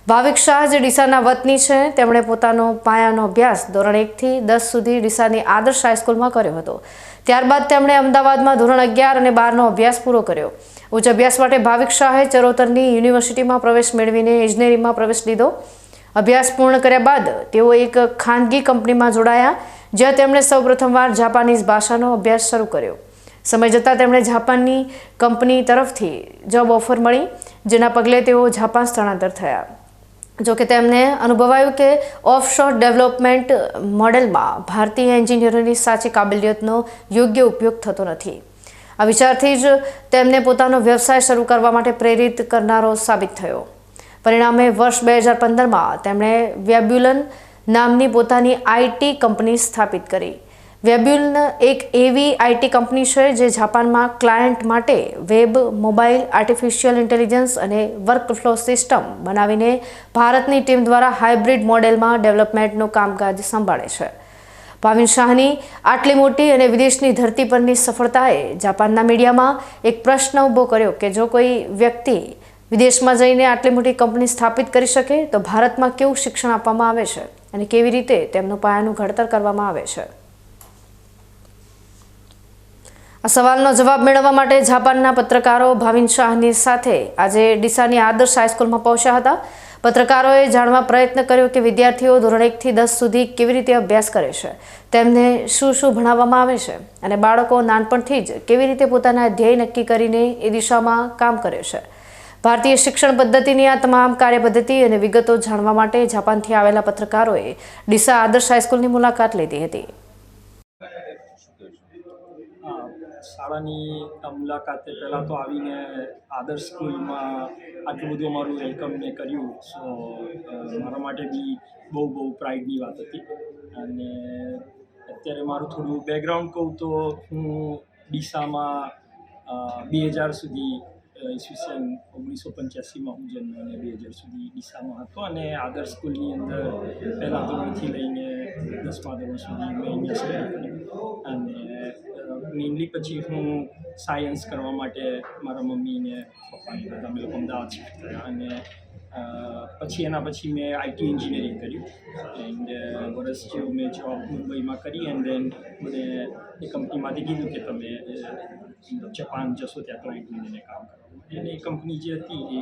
B: ભાવિક શાહ જે ડીસાના વતની છે, તેમણે પોતાનો પાયાનો અભ્યાસ ધોરણ 1 થી 10 સુધી ડીસાની આદર્શ હાઈસ્કૂલમાં કર્યો હતો. ત્યારબાદ તેમણે અમદાવાદમાં ધોરણ 11 અને 12નો અભ્યાસ પૂરો કર્યો. ઉચ્ચ અભ્યાસ માટે ભાવિક શાહે ચરોતરની યુનિવર્સિટીમાં પ્રવેશ મેળવીને ઇજનેરીમાં પ્રવેશ લીધો. અભ્યાસ પૂર્ણ કર્યા બાદ તેઓ એક ખાનગી કંપનીમાં જોડાયા, જ્યાં તેમણે સૌપ્રથમવાર જાપાનીઝ ભાષાનો અભ્યાસ શરૂ કર્યો. સમય જતાં તેમણે જાપાનની કંપની તરફથી જોબ ઓફર મળી, જેના પગલે તેઓ જાપાન સ્થળાંતર થયા. જોકે તેમને અનુભવાયું કે ઓફશોર ડેવલપમેન્ટ મોડેલમાં ભારતીય એન્જિનિયરોની સાચી કાબિલિયતનો યોગ્ય ઉપયોગ થતો નથી. આ વિચારથી જ તેમને પોતાનો વ્યવસાય શરૂ કરવા માટે પ્રેરિત કરનારો સાબિત થયો. પરિણામે વર્ષ 2015માં તેમણે વેબ્યુલન નામની પોતાની આઈટી કંપની સ્થાપિત કરી. વેબ્યુલન એક એવી આઈટી કંપની છે જે જાપાનમાં ક્લાયન્ટ માટે વેબ, મોબાઈલ, આર્ટિફિશિયલ ઇન્ટેલિજન્સ અને વર્કફ્લો સિસ્ટમ બનાવીને ભારતની ટીમ દ્વારા હાઇબ્રિડ મોડેલમાં ડેવલપમેન્ટનું કામકાજ સંભાળે છે. ભાવિક શાહની આટલી મોટી અને વિદેશની ધરતી પરની સફળતાએ જાપાનના મીડિયામાં એક પ્રશ્ન ઊભો કર્યો કે જો કોઈ વ્યક્તિ વિદેશમાં જઈને આટલી મોટી કંપની સ્થાપિત કરી શકે તો ભારતમાં કેવું શિક્ષણ આપવામાં આવે છે અને કેવી રીતે તેમનું પાયાનું ઘડતર કરવામાં આવે છે. આ સવાલનો જવાબ મેળવવા માટે જાપાનના પત્રકારો ભાવિક શાહની સાથે આજે ડીસાની આદર્શ હાઈસ્કૂલમાં પહોંચ્યા હતા. પત્રકારોએ જાણવા પ્રયત્ન કર્યો કે વિદ્યાર્થીઓ ધોરણ 1 થી 10 સુધી કેવી રીતે અભ્યાસ કરે છે, તેમને શું શું ભણાવવામાં આવે છે અને બાળકો નાનપણથી જ કેવી રીતે પોતાના ધ્યેય નક્કી કરીને એ દિશામાં કામ કરે છે. ભારતીય શિક્ષણ પદ્ધતિની આ તમામ કાર્યપદ્ધતિ અને વિગતો જાણવા માટે જાપાનથી આવેલા પત્રકારોએ ડીસા આદર્શ હાઈસ્કૂલની મુલાકાત લીધી હતી.
Q: શાળાની મુલાકાતે પહેલાં તો આવીને આદર્શ સ્કૂલમાં આટલું બધું અમારું વેલકમ મેં કર્યું. સો મારા માટે બી બહુ પ્રાઇડની વાત હતી. અને અત્યારે મારું થોડું બેકગ્રાઉન્ડ કહું તો હું ડીસામાં 2000 સુધી ઈસવીસન 1985માં હું જન્મ અને 2000 સુધી ડીસામાં હતો અને આદર્શ સ્કૂલની અંદર પહેલા ધોરણથી લઈને 10મા ધોરણ સુધી મેં અહીંયા સ્ટડી કર્યું અને મેઇનલી પછી હું સાયન્સ કરવા માટે મારા મમ્મીને પપ્પાને બધા અમે લોકો અમદાવાદ શિફ્ટ થયા અને પછી એના પછી મેં આઈટી એન્જિનિયરિંગ કર્યું એન્ડ વર્ષ જેવું મેં જોબ મુંબઈમાં કરી એન્ડ દેન મને એ કંપનીમાંથી કીધું કે તમે જાપાન જશો ત્યાં ક્લાયન્ટ લઈને કામ કરવા અને એ કંપની જે હતી એ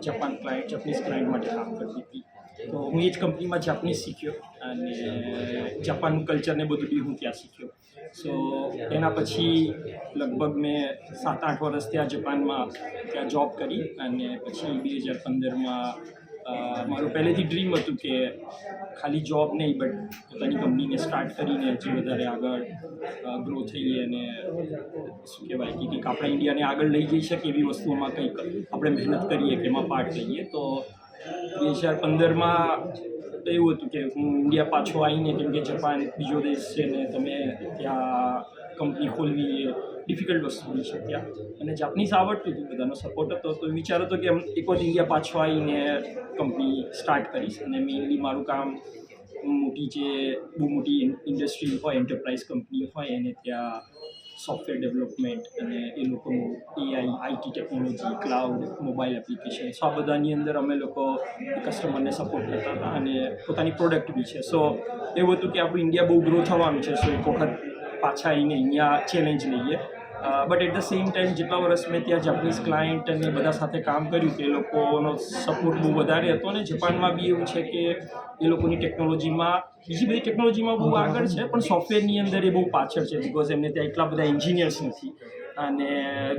Q: જાપાનીઝ ક્લાયન્ટ માટે કામ કરતી હતી તો હું એ જ કંપનીમાં જાપાનીઝ શીખ્યો અને જાપાનનું કલ્ચરને બધું બી હું ત્યાં શીખ્યો સો એના પછી લગભગ મેં 7-8 વર્ષ ત્યાં જાપાનમાં ત્યાં જોબ કરી અને પછી 2015માં મારું પહેલેથી ડ્રીમ હતું કે ખાલી જોબ નહીં બટ પોતાની કંપનીને સ્ટાર્ટ કરીને હજી વધારે આગળ ગ્રો થઈએ અને શું કહેવાય કે કંઈક આપણા ઇન્ડિયાને આગળ લઈ જઈ શકીએ એવી વસ્તુઓમાં કંઈક આપણે મહેનત કરીએ કે એમાં પાર્ટ લઈએ તો 2015માં તો એવું હતું કે હું ઇન્ડિયા પાછો આવીને કેમ કે જાપાન બીજો દેશ છે ને તમે ત્યાં કંપની ખોલવી એ ડિફિકલ્ટ વસ્તુ છે ત્યાં અને જાપાનીઝ આવડતું હતું બધાનો સપોર્ટ હતો તો વિચાર હતો કે એક વખત ઇન્ડિયા પાછો આવીને કંપની સ્ટાર્ટ કરીશ અને મેઇનલી મારું કામ મોટી જે બહુ મોટી ઇન્ડસ્ટ્રી હોય એન્ટરપ્રાઇઝ કંપની હોય અને ત્યાં સોફ્ટવેર ડેવલપમેન્ટ અને એ લોકોનું AI IT technology cloud mobile application આ બધાની અંદર અમે લોકો કસ્ટમરને સપોર્ટ કરતા હતા અને પોતાની પ્રોડક્ટ બી છે સો એવું હતું કે આપણું ઇન્ડિયા બહુ ગ્રો થવાનું છે સો એક વખત પાછા આવીને અહીંયા ચેલેન્જ લઈએ but at the same time જેટલા વર્ષ મેં ત્યાં જાપાનીઝ ક્લાયન્ટ અને બધા સાથે કામ કર્યું કે એ લોકોનો સપોર્ટ બહુ વધારે હતો અને જાપાનમાં બી એવું છે કે એ લોકોની ટેકનોલોજીમાં બીજી બધી ટેકનોલોજીમાં બહુ આગળ છે પણ સોફ્ટવેરની અંદર એ બહુ પાછળ છે બિકોઝ એમને ત્યાં એટલા બધા એન્જિનિયર્સ નથી અને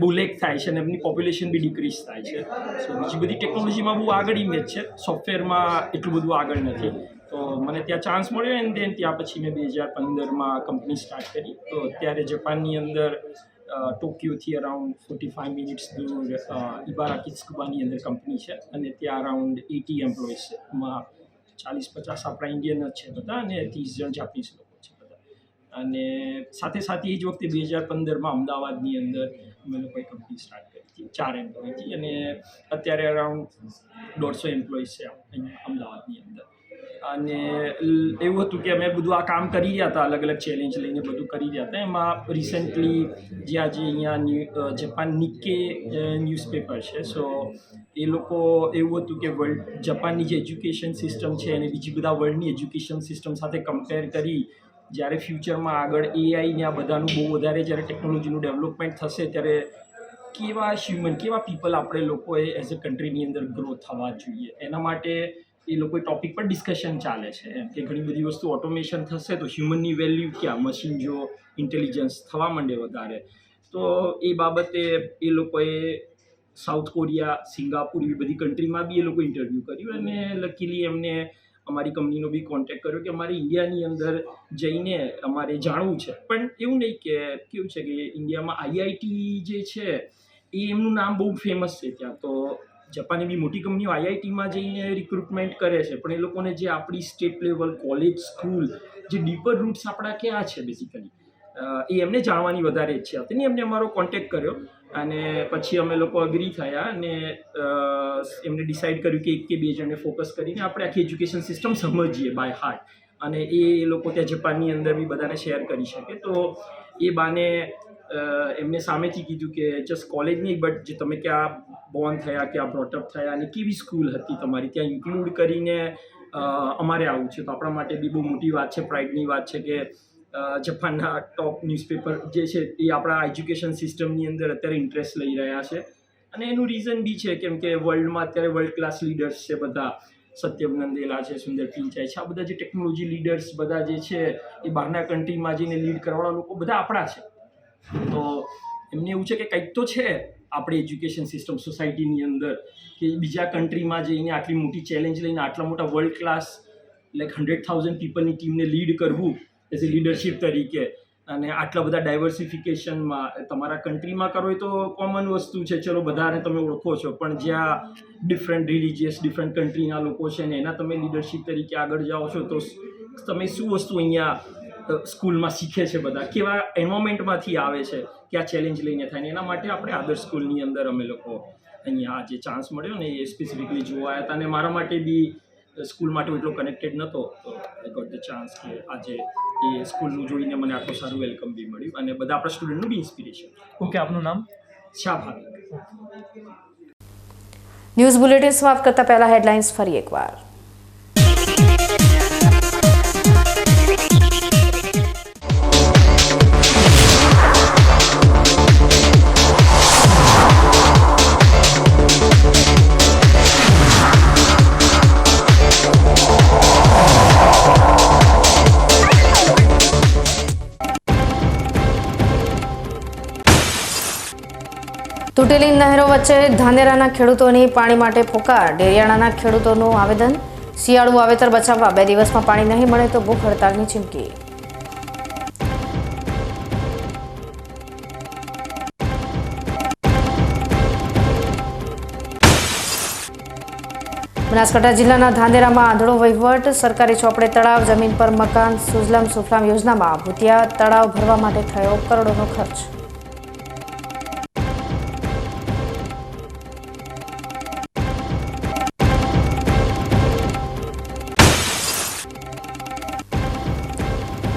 Q: બહુ લેક થાય છે અને એમની પોપ્યુલેશન બી ડિક્રીઝ થાય છે સો બીજી બધી ટેકનોલોજીમાં બહુ આગળ ઇમેજ છે સોફ્ટવેરમાં એટલું બધું આગળ નથી તો મને ત્યાં ચાન્સ મળ્યો એન્ડ દેન ત્યાં પછી મેં 2015માં કંપની સ્ટાર્ટ કરી તો અત્યારે જાપાનની અંદર ટોક્યોથી અરાઉન્ડ 45 મિનિટ્સ દૂર ઇબારાકીત્સુબાની અંદર કંપની છે અને ત્યાં અરાઉન્ડ 80 એમ્પ્લોઈઝ છે એમાં 40-50 આપણા ઇન્ડિયન જ છે બધા અને 30 જણ જાપાનીઝ લોકો છે બધા અને સાથે સાથે એ જ વખતે 2015માં અમદાવાદની અંદર અમે લોકોએ કંપની સ્ટાર્ટ કરી હતી 4 એમ્પ્લોયથી અને અત્યારે અરાઉન્ડ 150 એમ્પ્લોઈઝ છે અહીંયા અમદાવાદની અંદર અને એવું હતું કે અમે બધું આ કામ કરી રહ્યા હતા અલગ અલગ ચેલેન્જ લઈને બધું કરી રહ્યા હતા એમાં રિસેન્ટલી જે આજે અહીંયા જાપાન નિક્કે ન્યૂઝપેપર છે સો એ લોકો એવું હતું કે જાપાનની જે એજ્યુકેશન સિસ્ટમ છે અને બીજી બધા વર્લ્ડની એજ્યુકેશન સિસ્ટમ સાથે કમ્પેર કરી જ્યારે ફ્યુચરમાં આગળ એઆઈ ને આ બધાનું બહુ વધારે જ્યારે ટેકનોલોજીનું ડેવલપમેન્ટ થશે ત્યારે કેવા હ્યુમન કેવા પીપલ આપણે લોકોએ એઝ અ કન્ટ્રીની અંદર ગ્રો થવા જોઈએ એના માટે એ લોકો ટોપિક પર ડિસ્કશન ચાલે છે એમ કે ઘણી બધી વસ્તુ ઓટોમેશન થશે તો હ્યુમનની વેલ્યુ ક્યાં મશીન જો ઇન્ટેલિજન્સ થવા માંડે વધારે તો એ બાબતે એ લોકોએ સાઉથ કોરિયા સિંગાપુર એવી બધી કન્ટ્રીમાં બી એ લોકો ઇન્ટરવ્યૂ કર્યું અને લકીલી એમને અમારી કંપનીનો બી કોન્ટેક્ટ કર્યો કે અમારે ઇન્ડિયાની અંદર જઈને અમારે જાણવું છે પણ એવું નહીં કે કેવું છે કે ઇન્ડિયામાં આઈઆઈટી જે છે એ એમનું નામ બહુ ફેમસ છે ત્યાં તો જાપાનની બી મોટી કંપનીઓ આઈઆઈટીમાં જઈને રિક્રુટમેન્ટ કરે છે પણ એ લોકોને જે આપણી સ્ટેટ લેવલ કોલેજ સ્કૂલ જે ડીપર રૂટ્સ આપણા ક્યાં છે બેઝિકલી એ એમને જાણવાની વધારે ઈચ્છા હતી ને એમને અમારો કોન્ટેક્ટ કર્યો અને પછી અમે લોકો અગ્રી થયા અને એમને ડિસાઇડ કર્યું કે 1 કે 2 જણને ફોકસ કરીને આપણે આખી એજ્યુકેશન સિસ્ટમ સમજીએ બાય હાર્ટ અને એ લોકો ત્યાં જાપાનની અંદર બી બધાને શેર કરી શકે તો એ બાને એમને સામેથી કીધું કે જસ્ટ કોલેજ નહીં બટ જે તમે ક્યાં બોર્ન થયા ક્યાં બ્રોટઅપ થયા અને કેવી સ્કૂલ હતી તમારી ત્યાં ઇન્ક્લુડ કરીને અમારે આવું છે તો આપણા માટે બી બહુ મોટી વાત છે પ્રાઇડની વાત છે કે જાપાનના ટોપ ન્યૂઝપેપર જે છે એ આપણા એજ્યુકેશન સિસ્ટમની અંદર અત્યારે ઇન્ટરેસ્ટ લઈ રહ્યા છે અને એનું રીઝન બી છે કેમ કે વર્લ્ડમાં અત્યારે વર્લ્ડ ક્લાસ લીડર્સ છે બધા સત્યમ નંદેલા છે સુંદર પિચાઈ છે આ બધા જે ટેકનોલોજી લીડર્સ બધા જે છે એ બહારના કન્ટ્રીમાં જઈને લીડ કરવાવાળા લોકો બધા આપણા છે તો એમને એવું છે કે કંઈક તો છે આપણી એજ્યુકેશન સિસ્ટમ સોસાયટીની અંદર કે બીજા કન્ટ્રીમાં જઈને આટલી મોટી ચેલેન્જ લઈને આટલા મોટા વર્લ્ડ ક્લાસ લાઈક 100,000 પીપલની ટીમને લીડ કરવું એઝ એ લીડરશિપ તરીકે અને આટલા બધા ડાયવર્સિફિકેશનમાં તમારા કન્ટ્રીમાં કરો એ તો કોમન વસ્તુ છે ચલો બધાને તમે ઓળખો છો પણ જ્યાં ડિફરન્ટ રિલિજિયસ ડિફરન્ટ કન્ટ્રીના લોકો છે ને એના તમે લીડરશિપ તરીકે આગળ જાઓ છો તો તમે શું વસ્તુ અહીંયા સ્કૂલમાં શીખે છે, બધા કેવા એન્વાયરમેન્ટમાંથી આવે છે, ક્યાં ચેલેન્જ લઈને થાય ને એના માટે આપણે આદર્શ સ્કૂલની અંદર અમે લોકો અહીંયા આજે ચાન્સ મળ્યો ને એ સ્પેસિફિકલી જોવા આવ્યા હતા. અને મારા માટે બી સ્કૂલ માટે એટલો કનેક્ટેડ નહોતો, તો આઈ ગોટ ધ ચાન્સ કે આજે એ સ્કૂલનું જોઈને મને આટલું સારું વેલકમ બી મળ્યું અને બધા આપણા સ્ટુડન્ટનું બી ઇન્સ્પિરેશન.
R: ઓકે, આપનું નામ?
Q: શાહ ભાવિક.
B: ન્યૂઝ બુલેટિન સમાપ્ત કરતા પહેલા હેડલાઇન્સ ફરી એકવાર. તૂટેલી નહેરો વચ્ચે ધાનેરાના ખેડૂતોની પાણી માટે પોકાર. ડેરિયાણાના ખેડૂતોનું આવેદન. શિયાળુ વાવેતર બચાવવા 2 દિવસમાં પાણી નહીં મળે તો ભૂખ હડતાલની ચીમકી. બનાસકાંઠા જિલ્લાના ધાનેરામાં આંધળો વહીવટ. સરકારી ચોપડે તળાવ, જમીન પર મકાન, સુજલામ સુફલામ યોજનામાં ભૂતિયા તળાવ ભરવા માટે થયો કરોડોનો ખર્ચ.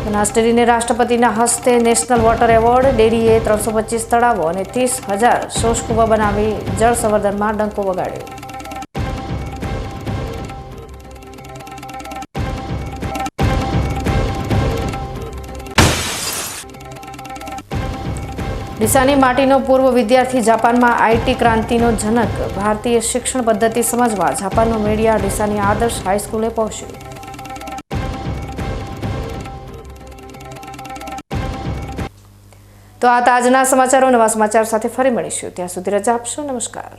B: બનાસ ડેરીને રાષ્ટ્રપતિના હસ્તે નેશનલ વોટર એવોર્ડ. ડેરીએ 325 તળાવો અને 30,000 શોષકુવા બનાવી જળ સંવર્ધનમાં ડંકો વગાડ્યો. ડીસાની માટીનો પૂર્વ વિદ્યાર્થી જાપાનમાં આઈટી ક્રાંતિનો જનક. ભારતીય શિક્ષણ પદ્ધતિ સમજવા જાપાનનું મીડિયા ડીસાની આદર્શ હાઈસ્કૂલે પહોંચ્યું. તો આ તાજના સમાચારો. નવા સમાચાર સાથે ફરી મળીશું. ત્યાં સુધી રજા આપશો. નમસ્કાર.